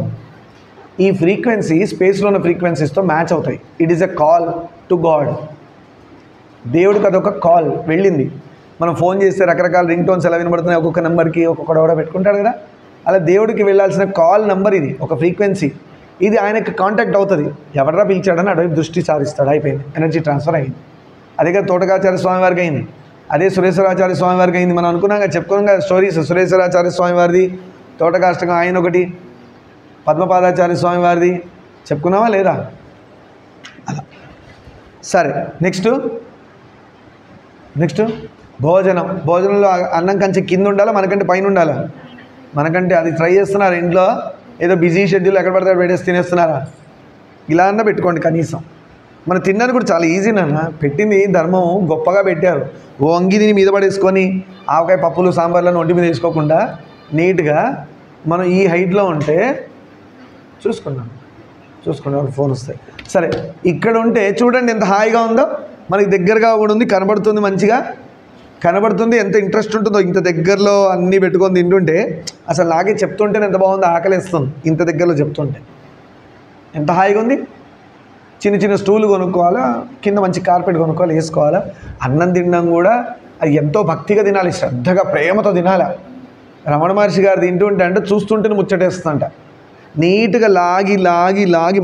A: ఈ ఫ్రీక్వెన్సీ స్పేస్లో ఉన్న ఫ్రీక్వెన్సీస్తో మ్యాచ్ అవుతాయి. It is a call to God. దేవుడికి అదొక కాల్ వెళ్ళింది. మనం ఫోన్ చేస్తే రకరకాల రింగ్ టోన్స్ ఎలా వినబడుతున్నాయి, ఒక్కొక్క నెంబర్కి ఒక్కొక్కడు కూడా పెట్టుకుంటాడు కదా, అలా దేవుడికి వెళ్ళాల్సిన కాల్ నెంబర్ ఇది, ఒక ఫ్రీక్వెన్సీ. ఇది ఆయనకి కాంటాక్ట్ అవుతుంది. ఎవడరా పిలిచాడని అటువైపు దృష్టి సారిస్తాడు, అయిపోయింది, ఎనర్జీ ట్రాన్స్ఫర్ అయింది. అదే కదా తోటకాచార్య స్వామి వారికి అయింది, అదే సురేశ్వరాచార్య స్వామి వారికి అయింది. మనం అనుకున్నాం కదా, చెప్పుకున్నాం కదా స్టోరీస్. సురేశ్వరాచార్య స్వామి వారిది తోటకాష్టకం ఆయన ఒకటి, పద్మపాదాచార్య స్వామి వారిది చెప్పుకున్నావా లేదా? అలా సరే. నెక్స్ట్ భోజనం. భోజనంలో అన్నం కంచె కింద ఉండాలా, మనకంటే పైన ఉండాలా? మనకంటే. అది ట్రై చేస్తున్నారు ఇంట్లో, ఏదో బిజీ షెడ్యూల్ ఎక్కడ పడితే పెట్టేసి తినేస్తున్నారా? ఇలా అన్నా పెట్టుకోండి కనీసం. మన తిన్నాను కూడా చాలా ఈజీ నాన్న, పెట్టింది ధర్మం గొప్పగా పెట్టారు. ఓ అంగి దీని మీద పడేసుకొని ఆవకాయ పప్పులు సాంబార్లను ఒంటి మీద వేసుకోకుండా నీట్గా మనం ఈ హైట్లో ఉంటే చూసుకున్నాం ఫోన్ వస్తాయి. సరే, ఇక్కడ ఉంటే చూడండి ఎంత హాయిగా ఉందో, మనకి దగ్గరగా కూడా ఉంది, కనబడుతుంది, మంచిగా కనబడుతుంది. ఎంత ఇంట్రెస్ట్ ఉంటుందో ఇంత దగ్గరలో అన్నీ పెట్టుకొని తింటుంటే. అసలు నాకే చెప్తుంటే ఎంత బాగుందో, ఆకలిస్తుంది ఇంత దగ్గరలో చెప్తుంటే. ఎంత హాయిగా ఉంది. చిన్న చిన్న స్టూలు కొనుక్కోవాలా, కింద మంచి కార్పెట్ కొనుక్కోవాలి, వేసుకోవాలా. అన్నం తినడం కూడా అది ఎంతో భక్తిగా తినాలి, శ్రద్ధగా ప్రేమతో తినాలి. రమణ మహర్షి గారు తింటుంటే అంటే చూస్తుంటేనే ముచ్చటేస్తుందంట. నీట్గా లాగి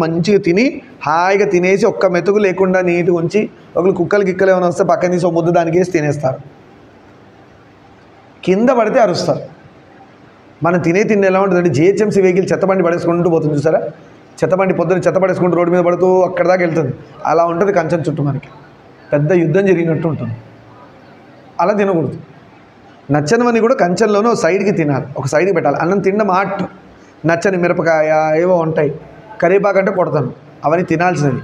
A: మంచిగా తిని హాయిగా తినేసి ఒక్క మెతుకు లేకుండా నీట్గా ఉంచి, ఒకళ్ళు కుక్కలు గిక్కలు ఏమైనా వస్తే పక్కన తీసి ఒక ముద్ద దానికి వేసి తినేస్తారు. కింద పడితే అరుస్తారు. మనం తినే ఎలా ఉంటుందంటే, జిహెచ్ఎంసీ వెహికల్ చెత్తబండి పడేసుకుంటూ పోతుంది చూసారా, చెత్తబండి పొద్దున చెత్త పడేసుకుంటూ రోడ్డు మీద పడుతూ అక్కడ దాకా వెళ్తుంది. అలా ఉంటుంది కంచెం చుట్టూ, మనకి పెద్ద యుద్ధం జరిగినట్టు ఉంటుంది. అలా తినకూడదు. నచ్చనివన్నీ కూడా కంచెంలోనే ఒక సైడ్కి తినాలి, ఒక సైడ్కి పెట్టాలి. అన్నం తినడం ఆర్ట్. నచ్చని మిరపకాయ ఏవో ఉంటాయి, కరివేపాకు అంటే కొడతాను, అవన్నీ తినాల్సినవి.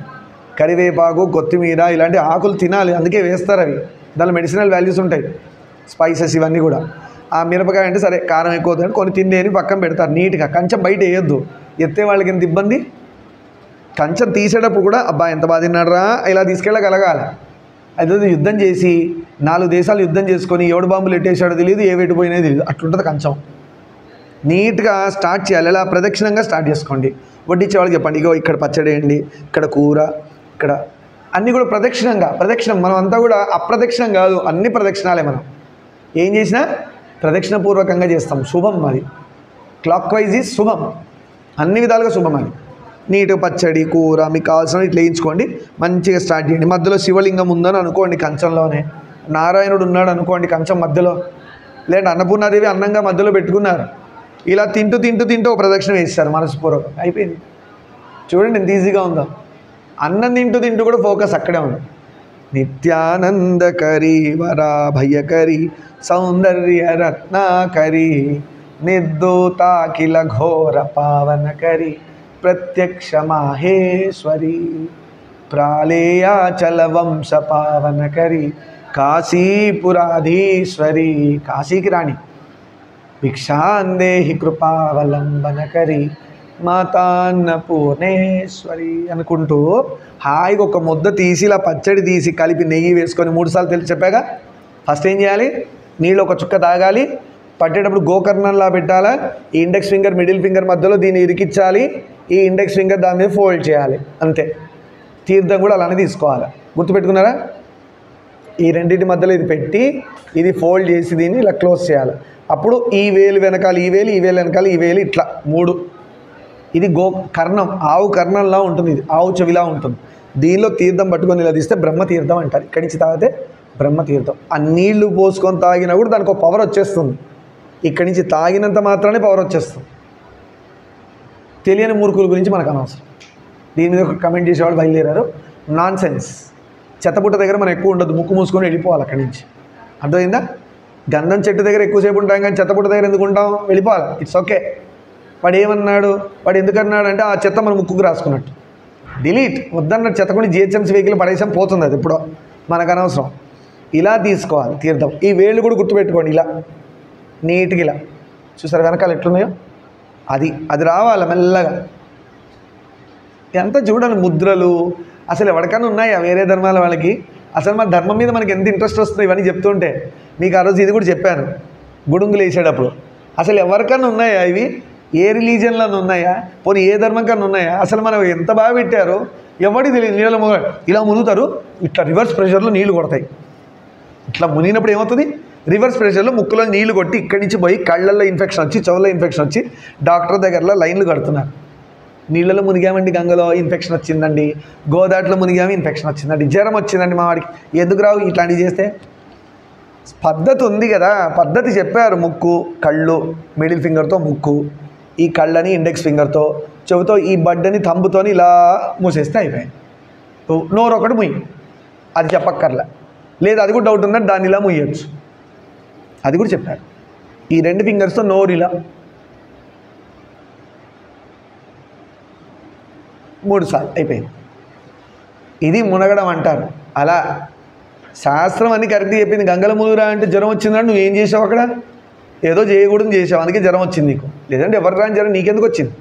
A: కరివేపాకు, కొత్తిమీర ఇలాంటి ఆకులు తినాలి, అందుకే వేస్తారు అవి. దానిలో మెడిసినల్ వాల్యూస్ ఉంటాయి, స్పైసెస్ ఇవన్నీ కూడా. ఆ మిరపకాయ అంటే సరే కారం ఎక్కువ అవుతుంది కొన్ని తిండి పక్కన పెడతారు నీట్గా. కంచెం బయట వేయొద్దు, ఎత్తే వాళ్ళకి ఎంత ఇబ్బంది. కంచెం తీసేటప్పుడు కూడా అబ్బా ఎంత బాగా తిన్నాడరా ఇలా తీసుకెళ్ళగలగాలి. అయితే యుద్ధం చేసి 4 దేశాలు యుద్ధం చేసుకొని ఎవడు బాంబులు ఎట్టేసాడో తెలియదు, ఏ వెట్టిపోయినాయో తెలియదు, అట్లుంటుంది కంచం. నీట్గా స్టార్ట్ చేయాలి. అలా ప్రదక్షిణంగా స్టార్ట్ చేసుకోండి. వడ్డించే వాళ్ళకి చెప్పండి, ఇగో ఇక్కడ పచ్చడి వేయండి, ఇక్కడ కూర, ఇక్కడ అన్నీ కూడా ప్రదక్షిణం. మనం అంతా కూడా అప్రదక్షిణం కాదు, అన్ని ప్రదక్షిణాలే. మనం ఏం చేసినా ప్రదక్షిణపూర్వకంగా చేస్తాం. శుభం అది, క్లాక్ వైజ్ ఈజ్ శుభం, అన్ని విధాలుగా శుభం అది. నీట్గా పచ్చడి కూర మీకు కావాల్సిన ఇట్లా వేయించుకోండి, మంచిగా స్టార్ట్ చేయండి. మధ్యలో శివలింగం ఉందని అనుకోండి, కంచంలోనే నారాయణుడు ఉన్నాడు అనుకోండి కంచం మధ్యలో, లేదంటే అన్నపూర్ణాదేవి అన్నంగా మధ్యలో పెట్టుకున్నారు. ఇలా తింటూ ఒక ప్రదక్షిణ వేస్తారు మనస్పూర్వకం, అయిపోయింది. చూడండి ఎంత ఈజీగా ఉందో. అన్నం తింటూ కూడా ఫోకస్ అక్కడే ఉంది. నిత్యానందకరి వరాభయకరి సౌందర్య రత్నాకరి నిర్దూతాఖిల ఘోర పావనకరి ప్రత్యక్ష మాహేశ్వరి ప్రాళేయాచల వంశ పావనకరి కాశీపురాధీశ్వరి, కాశీకి రాణి, భిక్షాందేహి కృపావలంబనకరి మాతాన్నపూర్ణేశ్వరి అనుకుంటూ హాయిగా ఒక ముద్ద తీసి ఇలా పచ్చడి తీసి కలిపి నెయ్యి వేసుకొని 3 సార్లు తెలిసి చెప్పాగా. ఫస్ట్ ఏం చేయాలి, నీళ్ళు ఒక చుక్క తాగాలి, పట్టేటప్పుడు గోకర్ణంలా పెట్టాలా, ఈ ఇండెక్స్ ఫింగర్ మిడిల్ ఫింగర్ మధ్యలో దీన్ని ఇరికించాలి, ఈ ఇండెక్స్ ఫింగర్ దాని మీద ఫోల్డ్ చేయాలి, అంతే. తీర్థం కూడా అలానే తీసుకోవాలి, గుర్తుపెట్టుకున్నారా? ఈ రెండింటి మధ్యలో ఇది పెట్టి ఇది ఫోల్డ్ చేసి దీన్ని ఇలా క్లోజ్ చేయాలి. అప్పుడు ఈ వేలు వెనకాల ఈ వేలు, ఈ వేలు వెనకాల ఈ వేలు, ఇట్లా 3. ఇది కర్ణం, ఆవు కర్ణంలా ఉంటుంది, ఇది ఆవు చెవిలా ఉంటుంది. దీనిలో తీర్థం పట్టుకొని ఇలా తీస్తే బ్రహ్మతీర్థం అంటారు. ఇక్కడి నుంచి తాగితే బ్రహ్మతీర్థం. ఆ నీళ్లు పోసుకొని తాగినా కూడా దానికి ఒక పవర్ వచ్చేస్తుంది. ఇక్కడి నుంచి తాగినంత మాత్రానే పవర్ వచ్చేస్తుంది. తెలియని మూర్ఖుల గురించి మనకు అనవసరం. దీని మీద ఒక కమెంట్ చేసేవాళ్ళు బయలుదేరారు, నాన్ సెన్స్. చెత్తపుట్ట దగ్గర మనం ఎక్కువ ఉండదు, ముక్కు మూసుకొని వెళ్ళిపోవాలి అక్కడి నుంచి. అర్థమైందా? గంధం చెట్టు దగ్గర ఎక్కువసేపు ఉంటాం కానీ చెత్తపుట్ట దగ్గర ఎందుకు ఉంటాం? వెళ్ళిపోవాలి, ఇట్స్ ఓకే. వాడు ఏమన్నాడు, వాడు ఎందుకన్నాడు అంటే ఆ చెత్త మన ముక్కుకు రాసుకున్నట్టు. డిలీట్, వద్దన్నట్టు చెత్త కొన్ని జిహెచ్ఎంసీ వెహికల్ పడేసాం, పోతుంది, అది ఎప్పుడో, మనకు అనవసరం. ఇలా తీసుకోవాలి తీర్థం. ఈ వేళ్ళు కూడా గుర్తుపెట్టుకోండి, ఇలా నీట్గా ఇలా చూసారు వెనకాల ఎట్లున్నాయో, అది రావాలి మెల్లగా. ఎంత చూడండి ముద్రలు, అసలు ఎవరికైనా ఉన్నాయా వేరే ధర్మాల వాళ్ళకి? అసలు మన ధర్మం మీద మనకి ఎంత ఇంట్రెస్ట్ వస్తుంది ఇవన్నీ చెప్తుంటే. మీకు ఆ రోజు ఇది కూడా చెప్పాను గుడుంగులు వేసేటప్పుడు. అసలు ఎవరికన్నా ఉన్నాయా ఇవి? ఏ రిలీజియన్లో ఉన్నాయా? పోనీ ఏ ధర్మం కన్నా ఉన్నాయా? అసలు మనం ఎంత బాగా పెట్టారో ఎవరికి తెలియదు. నీళ్ళలో ఇలా మునుగుతారు, ఇట్లా రివర్స్ ప్రెషర్లో నీళ్లు కొడతాయి. ఇట్లా మునిగినప్పుడు ఏమవుతుంది? రివర్స్ ప్రెషర్లో ముక్కులో నీళ్లు కొట్టి ఇక్కడి నుంచి పోయి కళ్ళల్లో ఇన్ఫెక్షన్ వచ్చి, చెవుల్లో ఇన్ఫెక్షన్ వచ్చి డాక్టర్ దగ్గరలో లైన్లు కడుతున్నారు. నీళ్ళలో మునిగామండి, గంగలో ఇన్ఫెక్షన్ వచ్చిందండి, గోదాట్లో మునిగాము ఇన్ఫెక్షన్ వచ్చిందండి, జ్వరం వచ్చిందండి మా వాడికి. ఎందుకు రావు ఇట్లాంటివి చేస్తే? పద్ధతి ఉంది కదా, పద్ధతి చెప్పారు. ముక్కు, కళ్ళు, మిడిల్ ఫింగర్తో ముక్కు, ఈ కళ్ళని ఇండెక్స్ ఫింగర్తో, చెవుతో ఈ బడ్డని తంబుతోని ఇలా మూసేస్తే అయిపోయాయి. నోరు ఒకటి ముయ్యి, అది చెప్పక్కర్లే. లేదు అది కూడా డౌట్ ఉందంటే దాన్ని ఇలా ముయ్యొచ్చు, అది కూడా చెప్పారు. ఈ 2 ఫింగర్స్తో నోరు ఇలా 3 సార్లు అయిపోయింది. ఇది మునగడం అంటారు. అలా శాస్త్రం అన్ని కరెక్ట్గా చెప్పింది. గంగల మునుగురా అంటే జ్వరం వచ్చిందంటే నువ్వు ఏం చేసావు? అక్కడ ఏదో చేయకూడదు చేసావు, అందుకే జ్వరం వచ్చింది నీకు. లేదంటే ఎవరు రాని జ్వరం నీకెందుకు వచ్చింది?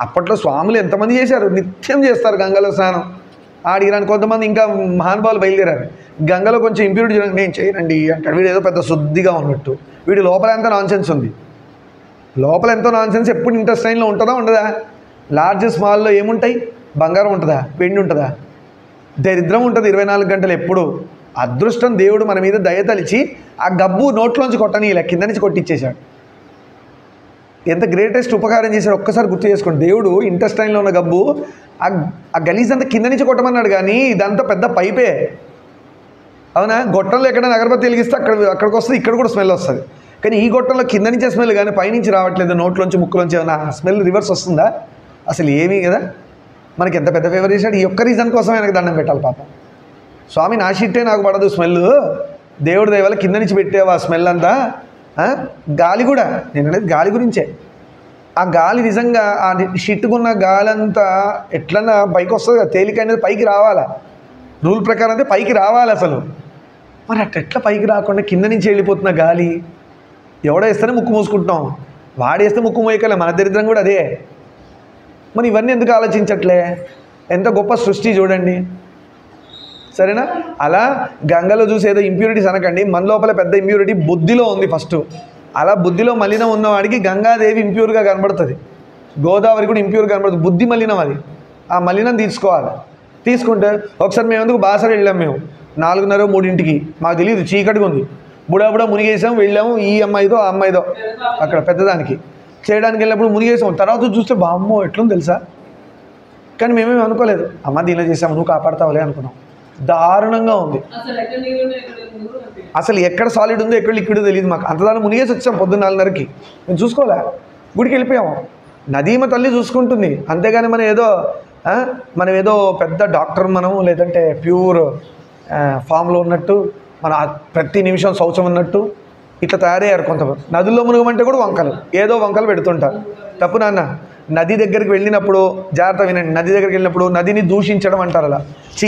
A: అప్పట్లో స్వాములు ఎంతమంది చేశారు, నిత్యం చేస్తారు గంగలో స్నానం. ఆడిరాని కొంతమంది ఇంకా మహానుభావులు బయలుదేరారు. గంగలో కొంచెం ఇంప్యూరిటీ నేను చేయనండి అంటాడు. వీడు ఏదో పెద్ద శుద్ధిగా ఉన్నట్టు. వీడు లోపల ఎంత నాన్సెన్స్ ఉంది, లోపల ఎంతో నాన్సెన్స్. ఎప్పుడు ఇంటెస్టైన్లో ఉంటుందా ఉండదా? లార్జ్ స్మాల్లో ఏముంటాయి? బంగారం ఉంటుందా? వెండి ఉంటుందా? దరిద్రం ఉంటుంది 24 గంటలు ఎప్పుడు. అదృష్టం దేవుడు మన మీద దయతలిచి ఆ గబ్బు నోట్లోంచి కొట్టనీయలే, కింద నుంచి కొట్టించేశాడు. ఎంత గ్రేటెస్ట్ ఉపకారం చేశాడు ఒక్కసారి గుర్తు చేసుకోండి. దేవుడు ఇంటెస్టైన్లో ఉన్న గబ్బు ఆ గలీజ్ అంతా కింద నుంచి కొట్టమన్నాడు, కానీ ఇదంతా పెద్ద పైపే. అవునా? గొట్టంలో ఎక్కడైనా అగరబత్తి వెలిగిస్తే అక్కడికి వస్తుంది, ఇక్కడ కూడా స్మెల్ వస్తుంది. కానీ ఈ గొట్టంలో కింద నుంచే స్మెల్, కానీ పైనుంచి రావట్లేదు. నోట్లోంచి ముక్కులోంచి ఏమైనా స్మెల్ రివర్స్ వస్తుందా? అసలు ఏమీ కదా. మనకి ఎంత పెద్ద ఫేవర్ చేశాడు. ఈ ఒక్క రీజన్ కోసం ఆయనకు దండం పెట్టాలి పాపం. స్వామి నా షిట్టే నాకు పడదు స్మెల్, దేవుడి దయ వల్ల కింద నుంచి పెట్టేవా స్మెల్ అంతా. గాలి కూడా, నేను అనేది గాలి గురించే. ఆ గాలి నిజంగా ఆ షిట్టుకున్న గాలి అంతా ఎట్లన్నా పైకి వస్తుంది కదా, తేలిక అనేది పైకి రావాలా. రూల్ ప్రకారం అయితే పైకి రావాలి అసలు. మరి అట్లా పైకి రాకుండా కింద నుంచి వెళ్ళిపోతున్న గాలి ఎవడేస్తేనే ముక్కు మూసుకుంటున్నాం, వాడేస్తే ముక్కు మోయకలే. మన దరిద్రం కూడా అదే. మరి ఇవన్నీ ఎందుకు ఆలోచించట్లే? ఎంత గొప్ప సృష్టి చూడండి, సరేనా? అలా గంగలో చూసి ఏదో ఇంప్యూరిటీస్ అనకండి. మన లోపల పెద్ద ఇంప్యూరిటీ బుద్ధిలో ఉంది ఫస్ట్. అలా బుద్ధిలో మలినం ఉన్నవాడికి గంగాదేవి ఇంప్యూర్గా కనబడుతుంది, గోదావరి కూడా ఇంప్యూర్గా కనబడుతుంది. బుద్ధి మలినం అది. ఆ మలినం తీసుకోవాలి. తీసుకుంటే ఒకసారి మేము ఎందుకు బాసర వెళ్ళాం, మేము 4:30, 3ంటికి, మాకు తెలియదు, చీకటిగా ఉంది. బుడాబుడా మునిగేసాం, వెళ్ళాము. ఈ అమ్మాయిదో ఆ అమ్మాయిదో అక్కడ పెద్దదానికి చేయడానికి వెళ్ళినప్పుడు మునిగేసాం. తర్వాత చూస్తే బామ్మో ఎట్లుంది తెలుసా. కానీ మేమేమి అనుకోలేదు, అమ్మ దీనిలో చేసాము నువ్వు కాపాడతావులే అనుకున్నాం. దారుణంగా ఉంది. అసలు ఎక్కడ సాలిడ్ ఉందో ఎక్కడ లిక్విడ్ తెలియదు మాకు. అంత దాన్ని మునిగేసి వచ్చాం పొద్దున్న 4:30కి. మేము చూసుకోలే, గుడికి వెళ్ళిపోయాము. నదీమ తల్లి చూసుకుంటుంది, అంతేగాని మనం ఏదో పెద్ద డాక్టర్ మనం, లేదంటే ప్యూర్ ఫామ్లో ఉన్నట్టు, మన ప్రతి నిమిషం శౌచం ఉన్నట్టు ఇట్లా తయారయ్యారు కొంతమంది. నదుల్లో మునగమంటే కూడా వంకలు, ఏదో వంకలు పెడుతుంటారు. తప్పు నాన్న. నది దగ్గరికి వెళ్ళినప్పుడు జాగ్రత్త వినండి. నది దగ్గరికి వెళ్ళినప్పుడు నదిని దూషించడం అంటారు. అలా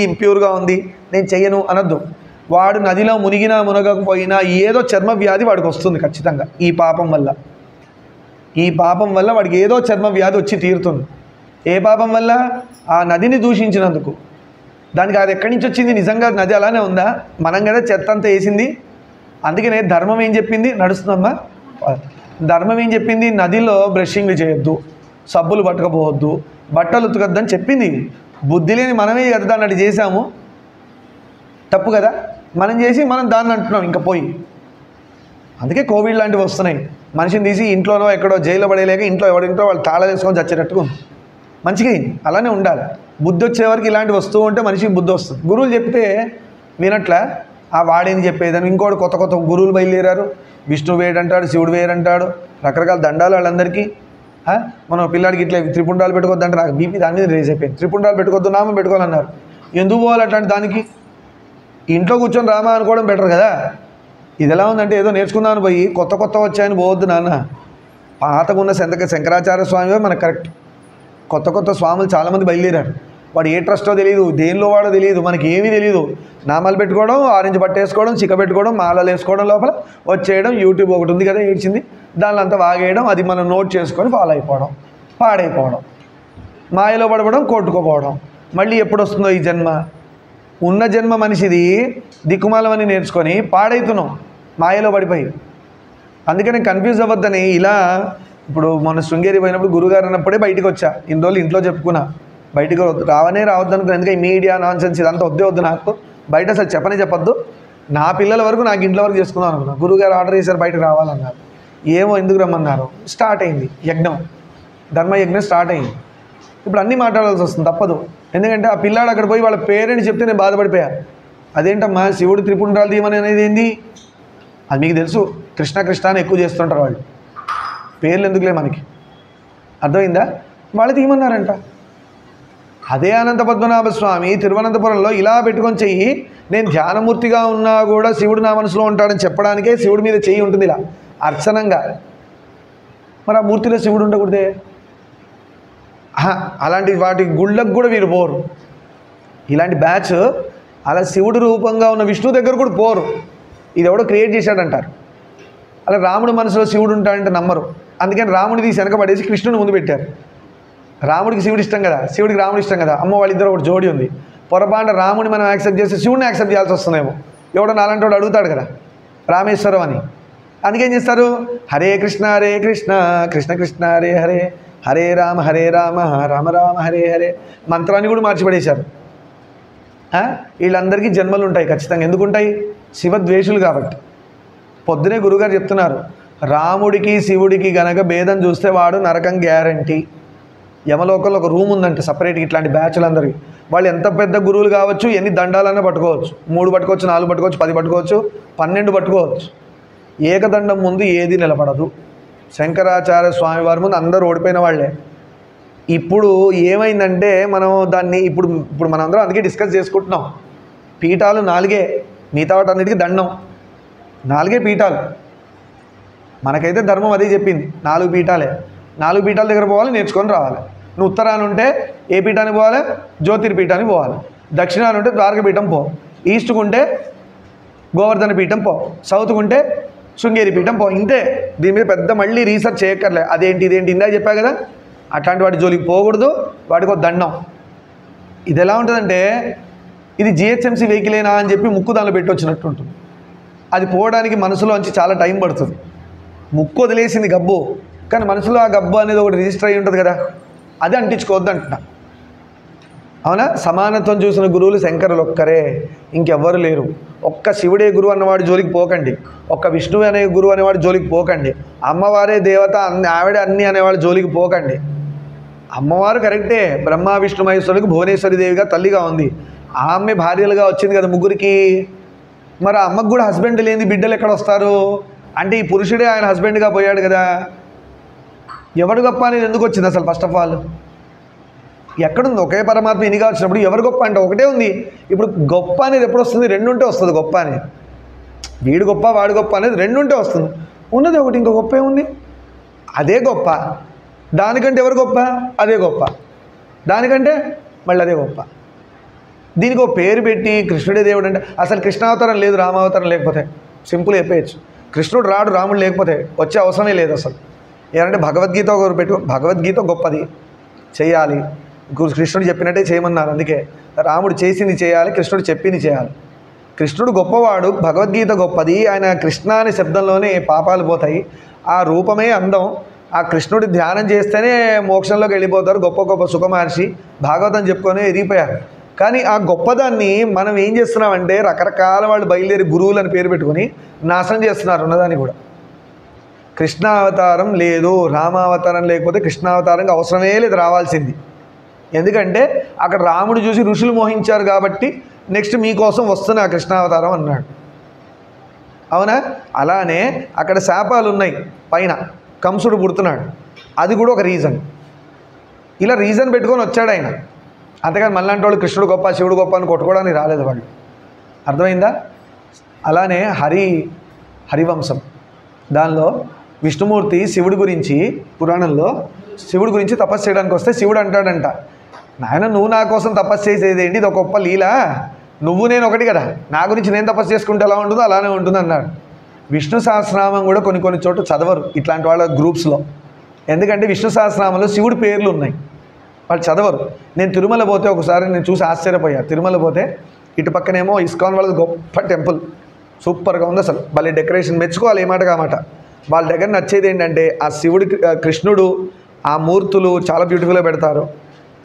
A: ఇంప్యూర్గా ఉంది నేను చెయ్యను అనొద్దు. వాడు నదిలో మునిగినా మునగకపోయినా ఏదో చర్మ వ్యాధి వాడికి వస్తుంది ఖచ్చితంగా. ఈ పాపం వల్ల వాడికి ఏదో చర్మ వ్యాధి వచ్చి తీరుతుంది. ఏ పాపం వల్ల? ఆ నదిని దూషించినందుకు. దానికి అది ఎక్కడి నుంచి వచ్చింది? నిజంగా నది అలానే ఉందా? మనం కదా చెత్త అంతా వేసింది. అందుకనే ధర్మం ఏం చెప్పింది? నడుస్తుందమ్మా. ధర్మం ఏం చెప్పింది? నదిలో బ్రషింగ్లు చేయొద్దు, సబ్బులు పట్టుకపోవద్దు, బట్టలు ఉతకద్దని చెప్పింది. బుద్ధి లేని మనమే కదా దాన్ని అటు చేసాము. తప్పు కదా. మనం చేసి మనం దాన్ని అంటున్నాం ఇంకా పోయి. అందుకే కోవిడ్ లాంటివి వస్తున్నాయి. మనిషిని తీసి ఇంట్లోనో ఎక్కడో జైల్లో పడేయలేక ఇంట్లో ఎవరింట్లో వాళ్ళు తాళాలు వేసుకొని చచ్చేటట్టుగా మంచిగా అలానే ఉండాలి. బుద్ధి వచ్చేవరకు ఇలాంటివి వస్తూ ఉంటే మనిషికి బుద్ధి వస్తుంది. గురువులు చెప్తే వినట్లా, ఆ వాడేంది చెప్పేదని ఇంకోటి కొత్త కొత్త గురువులు బయలుదేరారు. విష్ణువు వేడంటాడు, శివుడు వేరంటాడు, రకరకాల దండాలు వాళ్ళందరికీ. మనం పిల్లాడికి ఇట్లా త్రిపుండాలు పెట్టుకోవద్దంటే నాకు బీపీ దాని మీద రేజ్ అయిపోయింది. త్రిపుండాలు పెట్టుకోవద్దు, నామం పెట్టుకోవాలన్నారు. ఎందుకు పోవాలి అట్లాంటి దానికి? ఇంట్లో కూర్చొని రామా అనుకోవడం బెటర్ కదా. ఇది ఎలా ఉందంటే ఏదో నేర్చుకుందామని పోయి కొత్త వచ్చాయని పోవద్దు నాన్న. పాతకున్న శంకరాచార్య స్వామి మనకు కరెక్ట్. కొత్త స్వాములు చాలామంది బయలుదేరారు. వాడు ఏ ట్రస్టో తెలియదు, దేనిలో వాడో తెలియదు, మనకి ఏమీ తెలియదు. నామాలు పెట్టుకోవడం, ఆరెంజ్ బట్ట వేసుకోవడం, చిక్క పెట్టుకోవడం, మాలలు వేసుకోవడం, లోపల వచ్చేయడం. యూట్యూబ్ ఒకటి ఉంది కదా ఏడ్చింది, దానిలో అంతా వాగేయడం, అది మనం నోట్ చేసుకొని ఫాలో అయిపోవడం, పాడైపోవడం, మాయలో పడవడం, కొట్టుకోపోవడం. మళ్ళీ ఎప్పుడు వస్తుందో ఈ జన్మ? ఉన్న జన్మ మనిషిది దిక్కుమాలమని నేర్చుకొని పాడైతున్నాం. మాయలో పడిపోయి. అందుకని కన్ఫ్యూజ్ అవ్వద్దని ఇలా ఇప్పుడు మొన్న శృంగేరి పోయినప్పుడు గురుగారు అన్నప్పుడే బయటికి వచ్చా. ఇన్ని రోజులు ఇంట్లో చెప్పుకున్నా, బయటికి రావద్దు అనుకున్నా. ఎందుకంటే ఈ మీడియా నాన్సెన్స్ ఇదంతా వద్దు నాకు, బయట అసలు చెప్పొద్దు, నా పిల్లల వరకు నాకు ఇంట్లో వరకు చేసుకుందాం అనుకున్నా. గురుగారు ఆర్డర్ చేశారు బయటకు రావాలన్నారు. ఏమో ఎందుకు రమ్మన్నారు. స్టార్ట్ అయింది యజ్ఞం, ధర్మయజ్ఞం స్టార్ట్ అయింది. ఇప్పుడు అన్నీ మాట్లాడాల్సి వస్తుంది, తప్పదు. ఎందుకంటే ఆ పిల్లాడు అక్కడ పోయి వాళ్ళ పేరెంట్స్ చెప్తే నేను బాధపడిపోయా. అదేంటమ్మా శివుడు త్రిపుండ్రాలు తీయమని అనేది ఏంది? అది మీకు తెలుసు, కృష్ణ కృష్ణ అని ఎక్కువ చేస్తుంటారు వాళ్ళు, పేర్లు ఎందుకులే మనకి, అర్థమైందా? వాళ్ళు తీయమన్నారంట. అదే అనంత పద్మనాభ స్వామి తిరువనంతపురంలో ఇలా పెట్టుకొని చెయ్యి, నేను ధ్యానమూర్తిగా ఉన్నా కూడా శివుడు నా మనసులో ఉంటాడని చెప్పడానికే శివుడి మీద చెయ్యి ఉంటుంది ఇలా అర్చనంగా. మరి ఆ మూర్తిలో శివుడు ఉండకూడదే? అలాంటి వాటి గుళ్ళకు కూడా వీరు పోరు. ఇలాంటి బ్యాచ్ అలా శివుడు రూపంగా ఉన్న విష్ణు దగ్గర కూడా పోరు. ఇది ఎవడో క్రియేట్ చేశాడంటారు. అలా రాముడి మనసులో శివుడు ఉంటాడంటే నమ్మరు. అందుకని రాముడి తీసి వెనక పడేసి కృష్ణుని ముందు పెట్టారు. రాముడికి శివుడు ఇష్టం కదా, శివుడికి రాముడు ఇష్టం కదా. అమ్మ వాళ్ళిద్దరు ఒకటి జోడి ఉంది. పొరపాటు రాముని మనం యాక్సెప్ట్ చేస్తే శివుడిని యాక్సెప్ట్ చేయాల్సి వస్తుందేమో. ఎవడో నాలంటి వాడు అడుగుతాడు కదా రామేశ్వరం అని. అందుకేం చేస్తారు, హరే కృష్ణ కృష్ణ కృష్ణ హరే హరే, హరే రామ రామ రామ హరే హరే మంత్రాన్ని కూడా మార్చిపడేశారు. వీళ్ళందరికీ జన్మలు ఉంటాయి ఖచ్చితంగా. ఎందుకుంటాయి? శివద్వేషులు కాబట్టి. పొద్దునే గురుగారు చెప్తున్నారు, రాముడికి శివుడికి గనక భేదం చూస్తే వాడు నరకం గ్యారంటీ. యమలోకంలో ఒక రూమ్ ఉందంటే సపరేట్గా ఇట్లాంటి బ్యాచ్లందరికీ. వాళ్ళు ఎంత పెద్ద గురువులు కావచ్చు, ఎన్ని దండాలన్నా పట్టుకోవచ్చు, 3 పట్టుకోవచ్చు, 4 పట్టుకోవచ్చు, 10 పట్టుకోవచ్చు, 12 పట్టుకోవచ్చు. ఏకదండం ముందు ఏది నిలబడదు. శంకరాచార్య స్వామి వారి ముందు అందరూ ఓడిపోయిన వాళ్ళే. ఇప్పుడు ఏమైందంటే మనం దాన్ని ఇప్పుడు మనం అందరం అందుకే డిస్కస్ చేసుకుంటున్నాం. పీఠాలు 4, మిగతా వాటన్నిటికీ దండం. 4 పీఠాలు. మనకైతే ధర్మం అదే చెప్పింది, 4 పీఠాలే. 4 పీఠాల దగ్గర పోవాలి, నేర్చుకొని రావాలి. నువ్వు ఉత్తరాన ఉంటే ఏ పీఠానికి పోవాలి? జ్యోతిర్పీఠానికి పోవాలి. దక్షిణాన ఉంటే ద్వారకపీఠం పో. ఈస్ట్కు ఉంటే గోవర్ధన పీఠం పో. సౌత్కు ఉంటే శృంగేరి పీఠం పో. ఇంతే. దీని మీద పెద్ద మళ్ళీ రీసెర్చ్ చేయక్కర్లే. అదేంటి ఇదేంటి ఇందాక చెప్పా కదా. అట్లాంటి వాటి జోలికి పోకూడదు, వాడికి ఒక దండం. ఇది ఎలా ఉంటుందంటే ఇది జిహెచ్ఎంసీ వెహికలేనా అని చెప్పి ముక్కు దానిలో పెట్టి వచ్చినట్టు ఉంటుంది. అది పోవడానికి మనసులోంచి చాలా టైం పడుతుంది. ముక్కు వదిలేసింది గబ్బు, కానీ మనసులో ఆ గబ్బు అనేది ఒకటి రిజిస్టర్ అయ్యి ఉంటుంది కదా, అది అంటించుకోవద్దు అంటున్నా. అవునా? సమానత్వం చూసిన గురువులు శంకరులు ఒక్కరే, ఇంకెవ్వరు లేరు. ఒక్క శివుడే గురువు అన్నవాడు జోలికి పోకండి, ఒక్క విష్ణువు అనే గురువు అనేవాడు జోలికి పోకండి, అమ్మవారే దేవత ఆవిడ అన్నీ అనేవాడు జోలికి పోకండి. అమ్మవారు కరెక్టే, బ్రహ్మ విష్ణు మహేశ్వరుడికి భువనేశ్వరి దేవిగా తల్లిగా ఉంది. ఆమె భార్యలుగా వచ్చింది కదా ముగ్గురికి. మరి ఆ అమ్మకు కూడా హస్బెండ్ లేని బిడ్డలు ఎక్కడ వస్తారు అంటే ఈ పురుషుడే ఆయన హస్బెండ్గా పోయాడు కదా. ఎవడు గొప్ప అనేది ఎందుకు వచ్చింది అసలు? ఫస్ట్ ఆఫ్ ఆల్ ఎక్కడుంది? ఒకే పరమాత్మ ఎన్నిగా వచ్చినప్పుడు ఎవరు గొప్ప అంటే ఒకటే ఉంది. ఇప్పుడు గొప్ప అనేది ఎప్పుడు వస్తుంది? 2 ఉంటే వస్తుంది గొప్ప అనేది. వీడు గొప్ప వాడు గొప్ప అనేది 2 ఉంటే వస్తుంది. ఉన్నది ఒకటి, ఇంకో గొప్ప ఏముంది? అదే గొప్ప. దానికంటే ఎవరు గొప్ప? అదే గొప్ప. దానికంటే మళ్ళీ అదే గొప్ప. దీనికి ఒక పేరు పెట్టి కృష్ణుడే దేవుడు అంటే అసలు కృష్ణావతారం లేదు, రామావతారం లేకపోతే సింపుల్ చెప్పేయచ్చు. కృష్ణుడు రాడు రాముడు లేకపోతే, వచ్చే అవసరమే లేదు అసలు. ఏమంటే భగవద్గీత ఒకరు పెట్టు, భగవద్గీత గొప్పది, చేయాలి. కృష్ణుడు చెప్పినట్టే చేయమన్నారు. అందుకే రాముడు చేసింది చేయాలి, కృష్ణుడు చెప్పింది చేయాలి. కృష్ణుడు గొప్పవాడు, భగవద్గీత గొప్పది. ఆయన కృష్ణ అనే శబ్దంలోనే పాపాలు పోతాయి. ఆ రూపమే అందం. ఆ కృష్ణుడి ధ్యానం చేస్తేనే మోక్షంలోకి వెళ్ళిపోతారు గొప్ప గొప్ప సుఖమహర్షి. భాగవతం చెప్పుకొని ఎదిగిపోయారు. కానీ ఆ గొప్పదాన్ని మనం ఏం చేస్తున్నామంటే రకరకాల వాళ్ళు బయలుదేరి గురువులని పేరు పెట్టుకొని నాశనం చేస్తున్నారు ఉన్నదాన్ని కూడా. కృష్ణావతారం లేదు, రామావతారం లేకపోతే కృష్ణావతారంగా అవసరమే లేదు, రావాల్సింది. ఎందుకంటే అక్కడ రాముడు చూసి ఋషులు మోహించారు కాబట్టి నెక్స్ట్ మీకోసం వస్తున్న ఆ కృష్ణావతారం అన్నాడు. అవునా? అలానే అక్కడ శాపాలు ఉన్నాయి, పైన కంసుడు పుడుతున్నాడు, అది కూడా ఒక రీజన్. ఇలా రీజన్ పెట్టుకొని వచ్చాడు ఆయన. అంతేకాని మళ్ళంటి వాళ్ళు కృష్ణుడు గొప్ప శివుడు గొప్ప అని కొట్టుకోవడానికి రాలేదు వాళ్ళు. అర్థమైందా? అలానే హరివంశం దానిలో విష్ణుమూర్తి శివుడి గురించి పురాణంలో శివుడి గురించి తపస్సు చేయడానికి వస్తే శివుడు అంటాడంట, నాయన నువ్వు నా కోసం తపస్సు చేసేది ఏంటి, ఇది ఒక గొప్ప లీల, నువ్వు నేను ఒకటి కదా, నా గురించి నేను తపస్సు చేసుకుంటే ఎలా ఉంటుందో అలానే ఉంటుంది అన్నాడు. విష్ణు సహస్రనామం కూడా కొన్ని చోట్ల చదవరు ఇట్లాంటి వాళ్ళ గ్రూప్స్లో. ఎందుకంటే విష్ణు సహస్రనామంలో శివుడి పేర్లు ఉన్నాయి, వాళ్ళు చదవరు. నేను తిరుమల పోతే ఒకసారి నేను చూసి ఆశ్చర్యపోయా. తిరుమల పోతే ఇటు పక్కనేమో ఇస్కాన్ వాళ్ళది గొప్ప టెంపుల్, సూపర్గా ఉంది అసలు, భలే డెకరేషన్, మెచ్చుకోవాలి ఏ మాట కామాట. వాళ్ళ దగ్గర నచ్చేది ఏంటంటే ఆ శివుడి కృష్ణుడు ఆ మూర్తులు చాలా బ్యూటిఫుల్గా పెడతారు.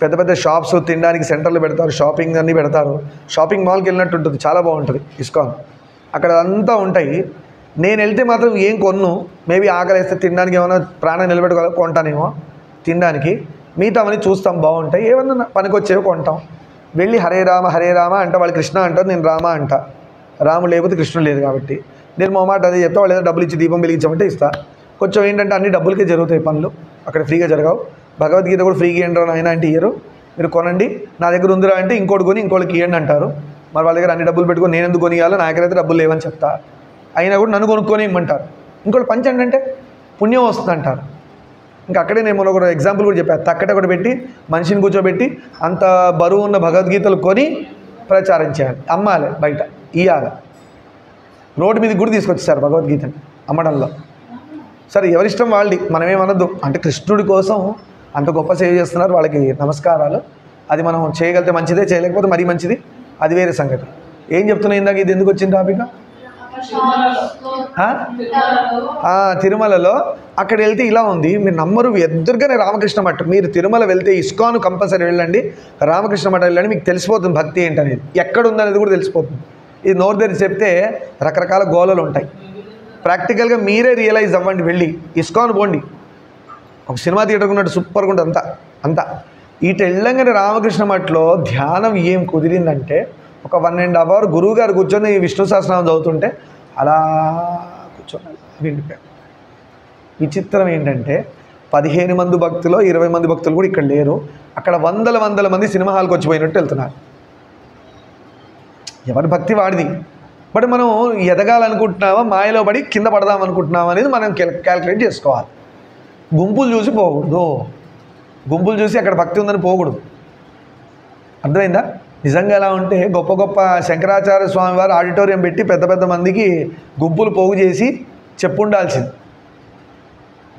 A: పెద్ద పెద్ద షాప్స్ తినడానికి సెంటర్లు పెడతారు, షాపింగ్ అన్నీ పెడతారు. షాపింగ్ మాల్కి వెళ్ళినట్టు ఉంటుంది, చాలా బాగుంటుంది ఇస్కాన్. అక్కడ అంతా ఉంటాయి. నేను వెళ్తే మాత్రం ఏం కొన్ను, మేబీ ఆకలి వేస్తే తినడానికి ఏమైనా ప్రాణం నిలబెట్టుకోవాలి కొంటానేమో తినడానికి, మిగతావన్నీ చూస్తాం బాగుంటాయి, ఏమన్నా పనికొచ్చేవి కొంటాం. వెళ్ళి హరే రామ అంట, వాళ్ళు కృష్ణ అంటారు, నేను రామ అంట. రాముడు లేకపోతే కృష్ణుడు లేదు కాబట్టి నేను మా మాట అదే చెప్తా. వాళ్ళు ఏదో డబ్బులు ఇచ్చి దీపం వెలిగించమంటే ఇస్తా. కొంచెం ఏంటంటే అన్ని డబ్బులకే జరుగుతాయి పనులు, అక్కడ ఫ్రీగా జరగవు. భగవద్గీత కూడా ఫ్రీగా ఇయ్యండి ఆయన అంటే ఇయ్యరు, మీరు కొనండి, నా దగ్గర ఉందిరా అంటే ఇంకోటి కొని ఇంకోటికి ఇవ్వండి అంటారు. మరి వాళ్ళ దగ్గర అన్ని డబ్బులు పెట్టుకొని నేను ఎందుకు కొనియాలో, నా దగ్గర అయితే డబ్బులు లేవని చెప్తా. అయినా కూడా నన్ను కొనుక్కొని ఇమ్మంటారు. ఇంకోటి పంచండి అంటే పుణ్యం వస్తుంది అంటారు. ఇంకా అక్కడే నేను మొన్న ఒక ఎగ్జాంపుల్ కూడా చెప్పాను. తక్కట ఒకటి పెట్టి మనిషిని కూర్చోబెట్టి అంత బరువు ఉన్న భగవద్గీతలు కొని ప్రచారం చేయాలి, అమ్మాలి, బయట ఇయ్యాలి. రోడ్డు మీదకి కూడా తీసుకొచ్చేసారు భగవద్గీతని అమ్మడంలో. సరే ఎవరిష్టం వాళ్ళది, మనమేమనద్దు. అంటే కృష్ణుడి కోసం అంత గొప్ప సేవ చేస్తున్నారు, వాళ్ళకి నమస్కారాలు. అది మనం చేయగలిగితే మంచిదే, చేయలేకపోతే మరీ మంచిది, అది వేరే సంగతి. ఏం చెప్తున్నా ఇందాక, ఇది ఎందుకు వచ్చింది టాపిక్? తిరుమలలో అక్కడ వెళ్తే ఇలా ఉంది, మీరు నమ్మరు, ఎదురుగానే రామకృష్ణ మఠం. మీరు తిరుమల వెళ్తే ఇస్కాన్ కంపల్సరీ వెళ్ళండి, రామకృష్ణ మఠం వెళ్ళండి, మీకు తెలిసిపోతుంది భక్తి ఏంటనేది, ఎక్కడ ఉందనేది కూడా తెలిసిపోతుంది. ఇది నోరు తెరిచి చెప్తే రకరకాల గోళలు ఉంటాయి. ప్రాక్టికల్గా మీరే రియలైజ్ అవ్వండి, వెళ్ళి ఇస్కాన్ పోండి. ఒక సినిమా థియేటర్ ఉన్నట్టు సూపర్గా ఉంటుంది అంతా. ఇటు వెళ్ళంగానే రామకృష్ణ మఠంలో ధ్యానం ఏం కుదిరిందంటే, ఒక 1.5 hour గురువు గారు కూర్చొని విష్ణు సహస్రనామం చదువుతుంటే అలా కూర్చొని వెళ్ళిపోయారు. విచిత్రం ఏంటంటే 15 మంది భక్తులు 20 మంది భక్తులు కూడా ఇక్కడ లేరు. అక్కడ వందల మంది సినిమా హాల్కి వచ్చిపోయినట్టు వెళ్తున్నారు. ఎవరి భక్తి వాడిది. బట్ మనం ఎదగాలనుకుంటున్నామా, మాయలో పడి కింద పడదాం అనుకుంటున్నామా అనేది మనం క్యాల్కులేట్ చేసుకోవాలి. గుంపులు చూసి పోకూడదు, గుంపులు చూసి అక్కడ భక్తి ఉందని పోకూడదు. అర్థమైందా? నిజంగా ఎలా ఉంటే గొప్ప గొప్ప శంకరాచార్య స్వామి వారు ఆడిటోరియం పెట్టి పెద్ద మందికి గుంపులు పోగు చేసి చెప్పుండాల్సింది.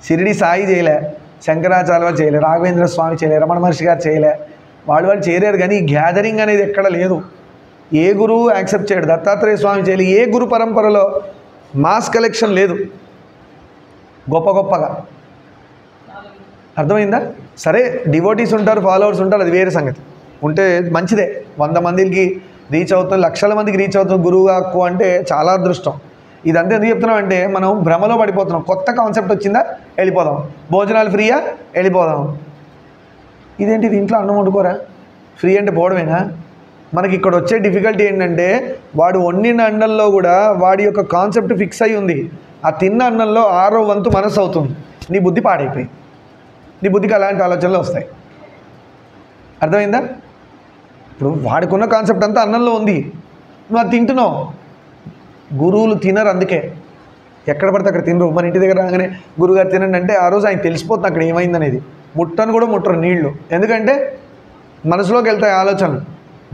A: షిరిడి సాయి చేయలే, శంకరాచార్య వారు చేయలే, రాఘవేంద్ర స్వామి చేయలే, రమణ మహర్షి గారు చేయలే, వాళ్ళు చేయలేరు. కానీ గ్యాదరింగ్ అనేది ఎక్కడ లేదు, ఏ గురువు యాక్సెప్ట్ చేయడు. దత్తాత్రేయ స్వామి చేయలే, ఏ గురు పరంపరలో మాస్ కలెక్షన్ లేదు గొప్పగా. అర్థమైందా? సరే డివోటీస్ ఉంటారు, ఫాలోవర్స్ ఉంటారు, అది వేరే సంగతి. ఉంటే మంచిదే, 100 మందికి రీచ్ అవుతుంది, లక్షల మందికి రీచ్ అవుతుంది గురువు హక్కు అంటే చాలా అదృష్టం. ఇదంతా ఎందుకు చెప్తున్నాం అంటే, మనం భ్రమలో పడిపోతున్నాం. కొత్త కాన్సెప్ట్ వచ్చిందా వెళ్ళిపోదాం, భోజనాలు ఫ్రీయా వెళ్ళిపోదాం. ఇదేంటి ఇంట్లో అన్నం వండుకోరా, ఫ్రీ అంటే పోవడమేనా? మనకి ఇక్కడ వచ్చే డిఫికల్టీ ఏంటంటే, వాడు వండిన అన్నంలో కూడా వాడి యొక్క కాన్సెప్ట్ ఫిక్స్ అయి ఉంది. ఆ తిన్న అన్నంలో 6వ వంతు మనసు అవుతుంది. నీ బుద్ధి పాడైపోయి, నీ బుద్ధికి అలాంటి ఆలోచనలు వస్తాయి. అర్థమైందా? ఇప్పుడు వాడుకున్న కాన్సెప్ట్ అంతా అన్నంలో ఉంది, నువ్వు అది తింటున్నావు. గురువులు తినరు, అందుకే ఎక్కడ పడితే అక్కడ తినరు. మన ఇంటి దగ్గర రాగానే గురుగారు తినండి అంటే ఆ రోజు ఆయన తెలిసిపోతుంది అక్కడ ఏమైందనేది. ముట్టను కూడా ముట్టరు నీళ్లు, ఎందుకంటే మనసులోకి వెళ్తాయి ఆలోచనలు.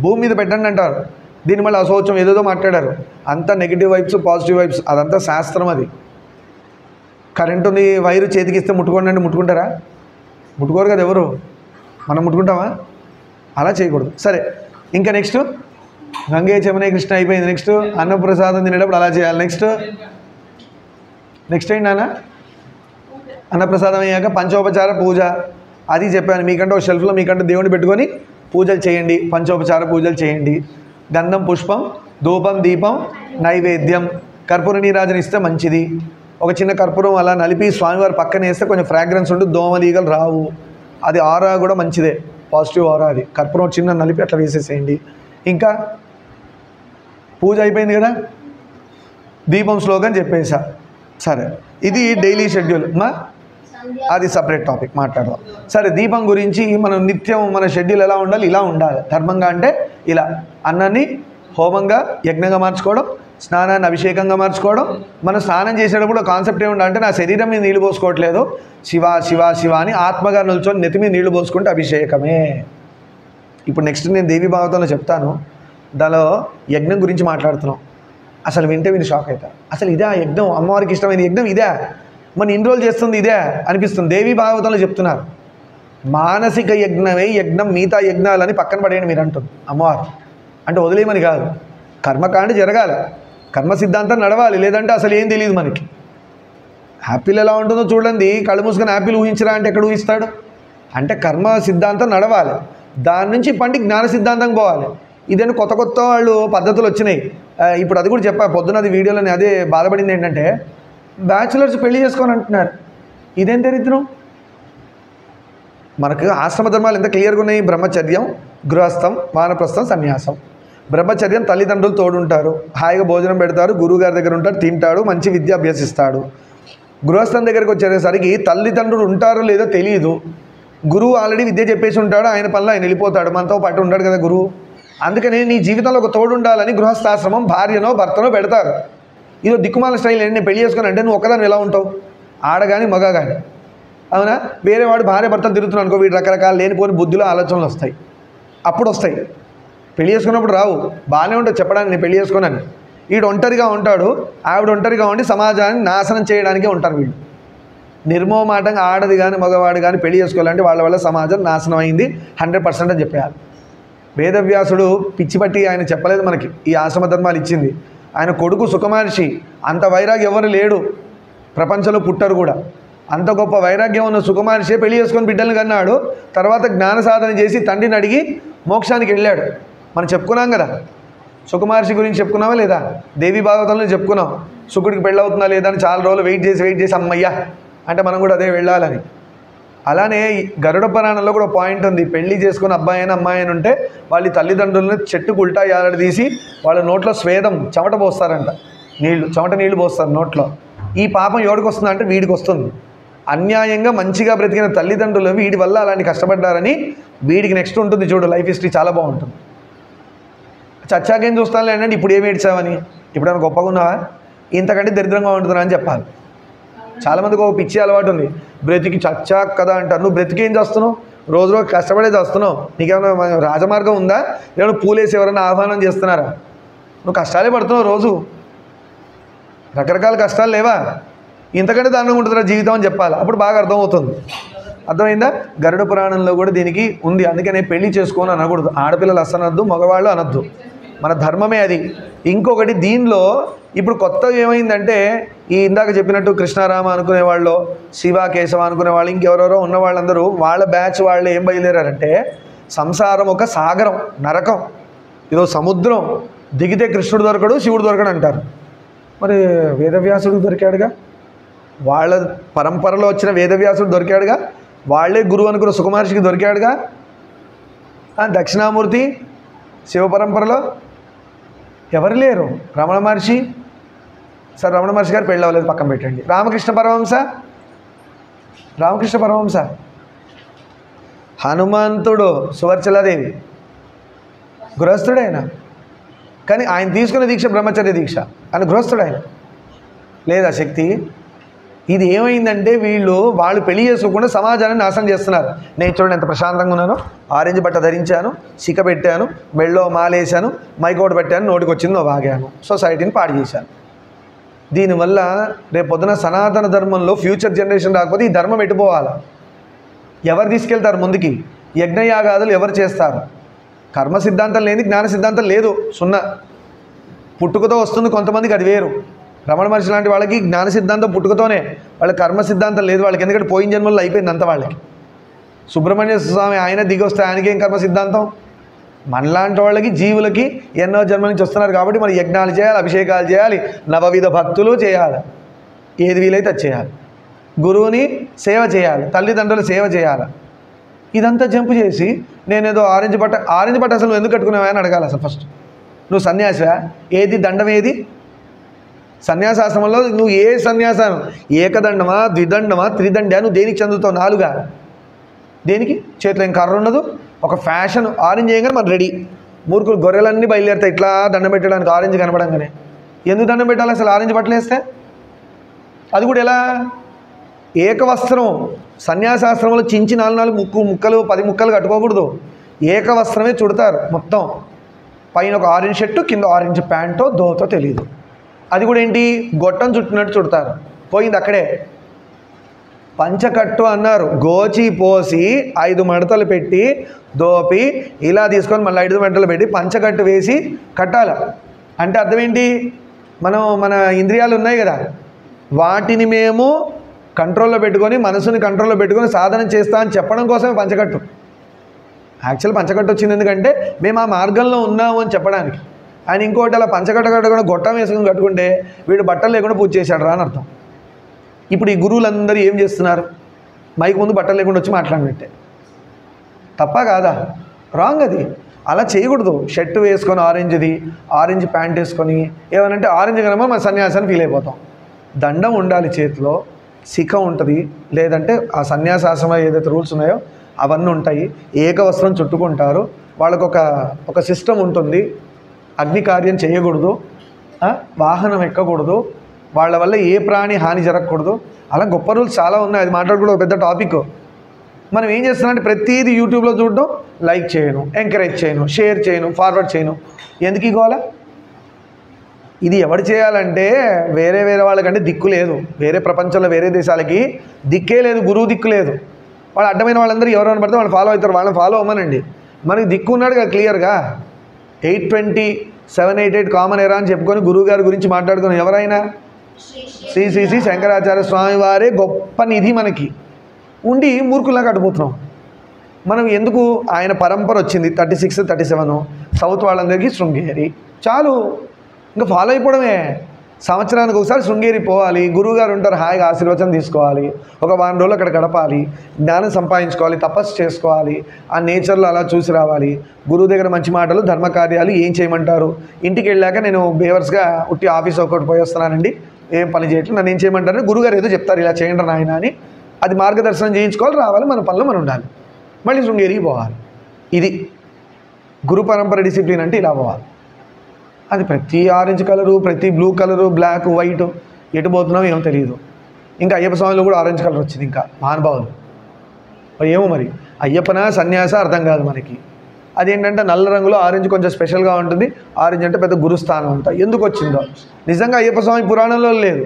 A: భూమి మీద పెట్టండి అంటారు, దీని మళ్ళీ అశౌచం ఏదేదో మాట్లాడారు. అంతా నెగిటివ్ వైబ్స్, పాజిటివ్ వైబ్స్, అదంతా శాస్త్రం. అది కరెంట్ ఉంది, వైరు చేతికిస్తే ముట్టుకోండి అంటే ముట్టుకుంటారా? ముట్టుకోరు కదా ఎవరు. మనం ముట్టుకుంటామా? అలా చేయకూడదు. సరే, ఇంకా నెక్స్ట్ గంగే చమనే కృష్ణ అయిపోయింది. నెక్స్ట్ అన్నప్రసాదం తినేటప్పుడు అలా చేయాలి. నెక్స్ట్ ఏంటి నాన్న? అన్నప్రసాదం అయ్యాక పంచోపచార పూజ, అది చెప్పాను. మీకంటే ఒక షెల్ఫ్లో మీకంటే దేవుని పెట్టుకొని పూజలు చేయండి, పంచోపచార పూజలు చేయండి. గంధం, పుష్పం, ధూపం, దీపం, నైవేద్యం, కర్పూర నీరాజన ఇస్తే మంచిది. ఒక చిన్న కర్పూరం అలా నలిపి స్వామివారి పక్కన వేస్తే కొంచెం ఫ్రాగ్రెన్స్ ఉంటుంది, దోమలీగలు రావు. అది ఆరా కూడా మంచిదే, పాజిటివ్ ఆరా. అది కర్పూరం చిన్న నలిపి అట్లా వేసేసేయండి. ఇంకా పూజ అయిపోయింది కదా, దీపం శ్లోకం చెప్పేసా. సరే, ఇది డైలీ షెడ్యూల్. అది సపరేట్ టాపిక్ మాట్లాడదాం. సరే, దీపం గురించి మనం నిత్యం మన షెడ్యూల్ ఎలా ఉండాలి? ఇలా ఉండాలి ధర్మంగా. అంటే ఇలా అన్నాన్ని హోమంగా, యజ్ఞంగా మార్చుకోవడం, స్నానాన్ని అభిషేకంగా మార్చుకోవడం. మనం స్నానం చేసేటప్పుడు కాన్సెప్ట్ ఏముండాలంటే, నా శరీరం మీద నీళ్ళు పోసుకోవట్లేదు, శివ శివ శివ అని ఆత్మగా నిల్చొని నెత్తి మీద నీళ్లు పోసుకుంటే అభిషేకమే. ఇప్పుడు నెక్స్ట్ నేను దేవి భాగవతంలో చెప్తాను, దానిలో యజ్ఞం గురించి మాట్లాడుతున్నాం. అసలు వింటే విని షాక్ అవుతారు. అసలు ఇదే ఆ యజ్ఞం, అమ్మవారికి ఇష్టమైన యజ్ఞం ఇదే, మన ఇన్ని రోజులు చేస్తుంది ఇదే అనిపిస్తుంది. దేవి భాగవతంలో చెప్తున్నారు, మానసిక యజ్ఞమే యజ్ఞం, మిగతా యజ్ఞాలని పక్కన పడేయండి మీరు అంటుంది అమ్మవారు. అంటే వదిలేయమని కాదు, కర్మకాండ జరగాలి, కర్మ సిద్ధాంతం నడవాలి, లేదంటే అసలు ఏం తెలియదు మనకి. యాపిల్ ఎలా ఉంటుందో చూడండి, కళ్ళు మూసుకొని యాపిల్ ఊహించరా అంటే ఎక్కడ ఊహిస్తాడు? అంటే కర్మ సిద్ధాంతం నడవాలి, దాని నుంచి పండి జ్ఞాన సిద్ధాంతం పోవాలి. ఇదేనా కొత్త కొత్త వాళ్ళు పద్ధతులు వచ్చినాయి. ఇప్పుడు అది కూడా చెప్పా పొద్దున, అది వీడియోలోనే అదే బాధపడింది ఏంటంటే, బ్యాచులర్స్ పెళ్లి చేసుకొని అంటున్నారు. ఇదేం దరిద్రం? మనకు ఆశ్రమ ధర్మాలు ఎంత క్లియర్గా ఉన్నాయి. బ్రహ్మచర్యం, గృహస్థం, వానప్రస్థం, సన్యాసం. బ్రహ్మచర్యం తల్లిదండ్రులు తోడుంటారు, హాయిగా భోజనం పెడతారు, గురువుగారి దగ్గర ఉంటాడు, తింటాడు, మంచి విద్య అభ్యసిస్తాడు. గృహస్థం దగ్గరికి వచ్చేసరికి తల్లిదండ్రులు ఉంటారో లేదో తెలియదు, గురువు ఆల్రెడీ విద్య చెప్పేసి ఉంటాడు, ఆయన పనిలో ఆయన వెళ్ళిపోతాడు, మనతో పాటు ఉంటాడు కదా గురువు. అందుకని నీ జీవితంలో ఒక తోడు ఉండాలని గృహస్థాశ్రమం భార్యనో భర్తనో పెడతారు. ఇదో దిక్కుమాల స్టైల్ ఏంటి, నేను పెళ్లి చేసుకుని అంటే నువ్వు ఒకదాన్ని ఎలా ఉంటావు? ఆడ కానీ మగ కానీ, అవునా? వేరే వాడు భార్య భర్తలు తిరుగుతున్నాను అనుకో, వీడు రకరకాల లేనిపోని బుద్ధులు ఆలోచనలు వస్తాయి. అప్పుడు వస్తాయి, పెళ్లి చేసుకున్నప్పుడు రావు. బాగానే ఉంటుంది చెప్పడానికి నేను పెళ్లి చేసుకున్నాను. వీడు ఒంటరిగా ఉంటాడు, ఆవిడ ఒంటరిగా ఉండి సమాజాన్ని నాశనం చేయడానికే ఉంటారు వీళ్ళు. నిర్మోమాటంగా ఆడది కానీ మగవాడు కానీ పెళ్లి చేసుకోవాలంటే వాళ్ళ వల్ల సమాజం నాశనం అయింది 100% అని చెప్పేయాలి. వేదవ్యాసుడు పిచ్చిపట్టి ఆయన చెప్పలేదు మనకి, ఈ ఆశ్రమ ధర్మాలు ఇచ్చింది. ఆయన కొడుకు సుఖమహర్షి, అంత వైరాగ్యం ఎవరు లేడు ప్రపంచంలో, పుట్టరు కూడా. అంత గొప్ప వైరాగ్యం ఉన్న సుఖమహర్షి పెళ్లి చేసుకొని బిడ్డలను కన్నాడు. తర్వాత జ్ఞాన సాధన చేసి తండ్రిని అడిగి మోక్షానికి వెళ్ళాడు. మనం చెప్పుకున్నాం కదా, సుఖమహర్షి గురించి చెప్పుకున్నావా లేదా? దేవి భాగవతంలో చెప్పుకున్నాం. శుకుడికి పెళ్ళవుతుందా లేదా అని చాలా రోజులు వెయిట్ చేసి అమ్మయ్యా అంటే మనం కూడా అదే వెళ్ళాలని. అలానే గరుడ పురాణంలో కూడా పాయింట్ ఉంది, పెళ్లి చేసుకుని అబ్బాయి అయినా అమ్మాయి అని ఉంటే వాళ్ళ తల్లిదండ్రులను చెట్టుకు ఉల్టా తీసి వాళ్ళ నోట్లో స్వేదం చెమట పోస్తారంట, చెమట నీళ్లు పోస్తారు నోట్లో. ఈ పాపం ఎవడికి వస్తుంది అంటే వీడికి వస్తుంది. అన్యాయంగా మంచిగా బ్రతికిన తల్లిదండ్రులు వీడి వల్ల అలాంటి కష్టపడ్డారని వీడికి నెక్స్ట్ ఉంటుంది చూడు, లైఫ్ హిస్టరీ చాలా బాగుంటుంది. చచ్చాకేం చూస్తానులే అంటే ఇప్పుడు ఏమి ఏడ్చావని, ఇప్పుడైనా గొప్పగా ఉన్నావా, ఇంతకంటే దరిద్రంగా ఉంటుందా అని చెప్పాలి. చాలామందికి ఒక పిచ్చి అలవాటు ఉంది, బ్రతికి చచ్చాక కదా అంటారు. నువ్వు బ్రతికేం చేస్తున్నావు? రోజు రోజు కష్టపడే చేస్తున్నావు. నీకేమైనా రాజమార్గం ఉందా? ఏమైనా పూలేసి ఎవరైనా ఆహ్వానం చేస్తున్నారా? నువ్వు కష్టాలే పడుతున్నావు, రోజు రకరకాల కష్టాలు లేవా? ఇంతకంటే దారుణంగా ఉంటుందా జీవితం అని చెప్పాలి, అప్పుడు బాగా అర్థమవుతుంది. అర్థమైందా? గరుడ పురాణంలో కూడా దీనికి ఉంది. అందుకనే పెళ్లి చేసుకొని అనకూడదు, ఆడపిల్లలు అసనద్దు, మగవాళ్ళు అనద్దు, మన ధర్మమే అది. ఇంకొకటి దీనిలో ఇప్పుడు కొత్తగా ఏమైందంటే, ఈ ఇందాక చెప్పినట్టు కృష్ణారామ అనుకునేవాళ్ళు, శివ కేశవ అనుకునేవాళ్ళు, ఇంకెవరెవరో ఉన్న వాళ్ళందరూ వాళ్ళ బ్యాచ్ వాళ్ళు ఏం బయలుదేరారంటే, సంసారం ఒక సాగరం, నరకం, ఇదో సముద్రం, దిగితే కృష్ణుడు దొరకడు, శివుడు దొరకడు అంటారు. మరి వేదవ్యాసుడు దొరికాడుగా, వాళ్ళ పరంపరలో వచ్చిన వేదవ్యాసుడు దొరికాడుగా, వాళ్ళే గురువు అనుకున్న సుఖమహర్షికి దొరికాడుగా. దక్షిణామూర్తి శివ పరంపరలో ఎవరు లేరు. రమణ మహర్షి, సరే రమణ మహర్షి గారు పెళ్ళి అవ్వలేదు, పక్కన పెట్టండి. రామకృష్ణ పరమహంస, హనుమంతుడు, సువర్చలాదేవి గృహస్థుడైన, కానీ ఆయన తీసుకునే దీక్ష బ్రహ్మచర్య దీక్ష, ఆయన గృహస్థుడైన లేదా శక్తి. ఇది ఏమైందంటే వాళ్ళు పెళ్లి చేసుకోకుండా సమాజాన్ని నాశనం చేస్తున్నారు. నేను చూడండి ఎంత ప్రశాంతంగా ఉన్నాను, ఆరెంజ్ బట్ట ధరించాను, సిక్క పెట్టాను, మెళ్ళో మాలేసాను, మైకోట్ పెట్టాను, నోటికి వచ్చిందో వాగాను, సొసైటీని పాడు చేశాను. దీనివల్ల రేపు పొద్దున సనాతన ధర్మంలో ఫ్యూచర్ జనరేషన్ రాకపోతే ఈ ధర్మం ఎట్టుపోవాలి. ఎవరు తీసుకెళ్తారు ముందుకి? యజ్ఞయాగాదులు ఎవరు చేస్తారు? కర్మ సిద్ధాంతం లేని జ్ఞాన సిద్ధాంతం లేదు, సున్నా. పుట్టుకతో వస్తుంది కొంతమందికి, అది వేరు. రమణ మహర్షి లాంటి వాళ్ళకి జ్ఞాన సిద్ధాంతం పుట్టుకతోనే, వాళ్ళ కర్మ సిద్ధాంతం లేదు వాళ్ళకి, ఎందుకంటే పోయిన జన్మల్లో అయిపోయింది అంత వాళ్ళకి. సుబ్రహ్మణ్య స్వామి ఆయన దిగి వస్తే ఆయనకేం కర్మ సిద్ధాంతం? మనలాంటి వాళ్ళకి జీవులకి ఎన్నో జన్మల నుంచి వస్తున్నారు కాబట్టి మరి యజ్ఞాలు చేయాలి, అభిషేకాలు చేయాలి, నవవిధ భక్తులు చేయాలి, ఏది వీలైతే అది చేయాలి, గురువుని సేవ చేయాలి, తల్లిదండ్రుల సేవ చేయాలి. ఇదంతా జంపు చేసి నేనేదో ఆరెంజ్ బట్ట అసలు నువ్వు ఎందుకు కట్టుకున్నావా అని అడగాలి. అసలు ఫస్ట్ నువ్వు సన్యాసివా? ఏది దండం? ఏది సన్యాసాశ్రమంలో నువ్వు ఏ సన్యాసం? ఏకదండమా, ద్విదండమా, త్రిదండా? నువ్వు దేనికి చదువుతావు? 4గా దేనికి? చేతిలో ఏం కర్ర ఉండదు, ఒక ఫ్యాషన్. ఆరెంజ్ చేయగానే మరి రెడీ. మూర్ఖులు గొర్రెలన్నీ బయలుదేరుతాయి ఇట్లా దండం పెట్టడానికి ఆరెంజ్ కనపడంగానే. ఎందుకు దండం పెట్టాలి అసలు ఆరెంజ్ బట్టలు వేస్తే? అది కూడా ఎలా? ఏకవస్త్రం. సన్యాసాశ్రమంలో చించి 4 ముక్కలు 10 ముక్కలు కట్టుకోకూడదు, ఏకవస్త్రమే చుడతారు మొత్తం. పైన ఒక ఆరెంజ్ షర్టు, కింద ఆరెంజ్ ప్యాంటో దోతో తెలియదు. అది కూడా ఏంటి? గొట్టం చుట్టినట్టు చుడతారు. పోయింది అక్కడే. పంచకట్టు అన్నారు. గోచి పోసి 5 మడతలు పెట్టి దోపి ఇలా తీసుకొని మళ్ళీ 5 మడతలు పెట్టి పంచకట్టు వేసి కట్టాలి. అంటే అర్థం ఏంటి? మన ఇంద్రియాలు ఉన్నాయి కదా, వాటిని మేము కంట్రోల్లో పెట్టుకొని మనసుని కంట్రోల్లో పెట్టుకొని సాధన చేస్తా అని చెప్పడం కోసమే పంచకట్టు. యాక్చువల్ పంచకట్టు వచ్చింది ఎందుకంటే మేము ఆ మార్గంలో ఉన్నాము అని చెప్పడానికి. ఆయన ఇంకోటి అలా పంచకట్ట కట్టకుండా గొట్టం వేసుకుని కట్టుకుంటే వీడు బట్టలు లేకుండా పూజ చేశాడు రా అని అర్థం. ఇప్పుడు ఈ గురువులందరూ ఏం చేస్తున్నారు? మైక్ ముందు బట్టలు లేకుండా వచ్చి మాట్లాడినట్టే. తప్ప కాదా? రాంగ్ అది. అలా చేయకూడదు. షర్ట్ వేసుకొని ఆరెంజ్ ప్యాంట్ వేసుకొని ఏమనంటే ఆరెంజ్ కనుక మన సన్యాసాన్ని ఫీల్ అయిపోతాం. దండం ఉండాలి చేతిలో, శిఖం ఉంటుంది, లేదంటే ఆ సన్యాసాశ్రమ ఏదైతే రూల్స్ ఉన్నాయో అవన్నీ ఉంటాయి. ఏకవస్త్రం చుట్టుకుంటారు. వాళ్ళకు ఒక సిస్టమ్ ఉంటుంది. అగ్ని కార్యం చేయకూడదు, వాహనం ఎక్కకూడదు, వాళ్ళ వల్ల ఏ ప్రాణి హాని జరగకూడదు. అలా గొప్ప రూల్స్ చాలా ఉన్నాయి. అది మాట్లాడుకోవడం ఒక పెద్ద టాపిక్. మనం ఏం చేస్తున్నామంటే ప్రతిదీ యూట్యూబ్లో చూడడం, లైక్ చేయను, ఎంకరేజ్ చేయను, షేర్ చేయను, ఫార్వర్డ్ చేయను. ఎందుకు ఇగోలా? ఇది ఎవరు చేయాలంటే వేరే వాళ్ళకంటే దిక్కు లేదు. వేరే ప్రపంచంలో వేరే దేశాలకి దిక్కే లేదు, గురువు దిక్కు లేదు. వాళ్ళు అడ్డమైన వాళ్ళందరూ ఎవరైనా పడితే వాళ్ళు ఫాలో అవుతారు. వాళ్ళని ఫాలో అవ్వమనండి. మనకి దిక్కు ఉన్నాడు కదా క్లియర్గా. 820 788 కామన్ ఎరా అని చెప్పుకొని గురువు గారి గురించి మాట్లాడుకుని ఎవరైనా శ్రీ శంకరాచార్య స్వామి వారే గొప్ప నిధి మనకి ఉండి మూర్ఖులాగా అడ్డుపోతున్నాం. మనం ఎందుకు? ఆయన పరంపర వచ్చింది 36 37 సౌత్ వాళ్ళందరికీ శృంగేరి చాలు, ఇంకా ఫాలో అయిపోవడమే. సంవత్సరానికి ఒకసారి శృంగేరి పోవాలి, గురువుగారు ఉంటారు, హాయిగా ఆశీర్వచనం తీసుకోవాలి, ఒక వారం రోజులు అక్కడ గడపాలి, జ్ఞానం సంపాదించుకోవాలి, తపస్సు చేసుకోవాలి, ఆ నేచర్లో అలా చూసి రావాలి. గురువు దగ్గర మంచి మాటలు, ధర్మకార్యాలు ఏం చేయమంటారు? ఇంటికి వెళ్ళాక నేను బేవర్స్గా ఉట్టి ఆఫీస్ ఒకటి పోయి వస్తున్నానండి, ఏం పని చేయట్లేదు, నన్ను ఏం చేయమంటారు? గురువుగారు ఏదో చెప్తారు, ఇలా చేయండి నాయన అని. అది మార్గదర్శనం చేయించుకోవాలి, రావాలి, మన పనిలో మనం ఉండాలి, మళ్ళీ శృంగేరికి పోవాలి. ఇది గురు పరంపర డిసిప్లిన్ అంటే ఇలా పోవాలి. అది ప్రతి ఆరెంజ్ కలరు, ప్రతి బ్లూ కలరు, బ్లాక్ వైట్ ఎటు పోతున్నామో ఏమో తెలియదు. ఇంకా అయ్యప్ప స్వామిలో కూడా ఆరెంజ్ కలర్ వచ్చింది. ఇంకా మహానుభావులు ఏమో మరి అయ్యప్పన సన్యాస అర్థం కాదు మనకి. అదేంటంటే నల్ల రంగులో ఆరెంజ్ కొంచెం స్పెషల్గా ఉంటుంది. ఆరెంజ్ అంటే పెద్ద గురుస్థానం అంతా. ఎందుకు వచ్చిందో నిజంగా అయ్యప్ప స్వామి పురాణంలో లేదు.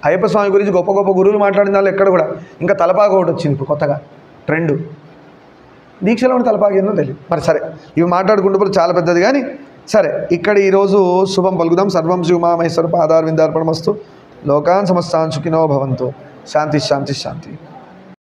A: అయ్యప్ప స్వామి గురించి గొప్ప గొప్ప గురువులు మాట్లాడిన వాళ్ళు ఎక్కడ కూడా. ఇంకా తలపాక ఒకటి వచ్చింది ఇప్పుడు కొత్తగా ట్రెండ్. దీక్షలో ఉన్న తలపాక ఏందో తెలియదు మరి. సరే, ఇవి మాట్లాడుకుంటూ చాలా పెద్దది కానీ సరే. ఇక్కడ ఈరోజు శుభం పలుకుదాం. సర్వం శివమామేశ్వర పాదారవిందార్పణమస్తు. లోకాన్ సమస్తాన్ సుఖినో భవంతు. శాంతి శాంతి శాంతి.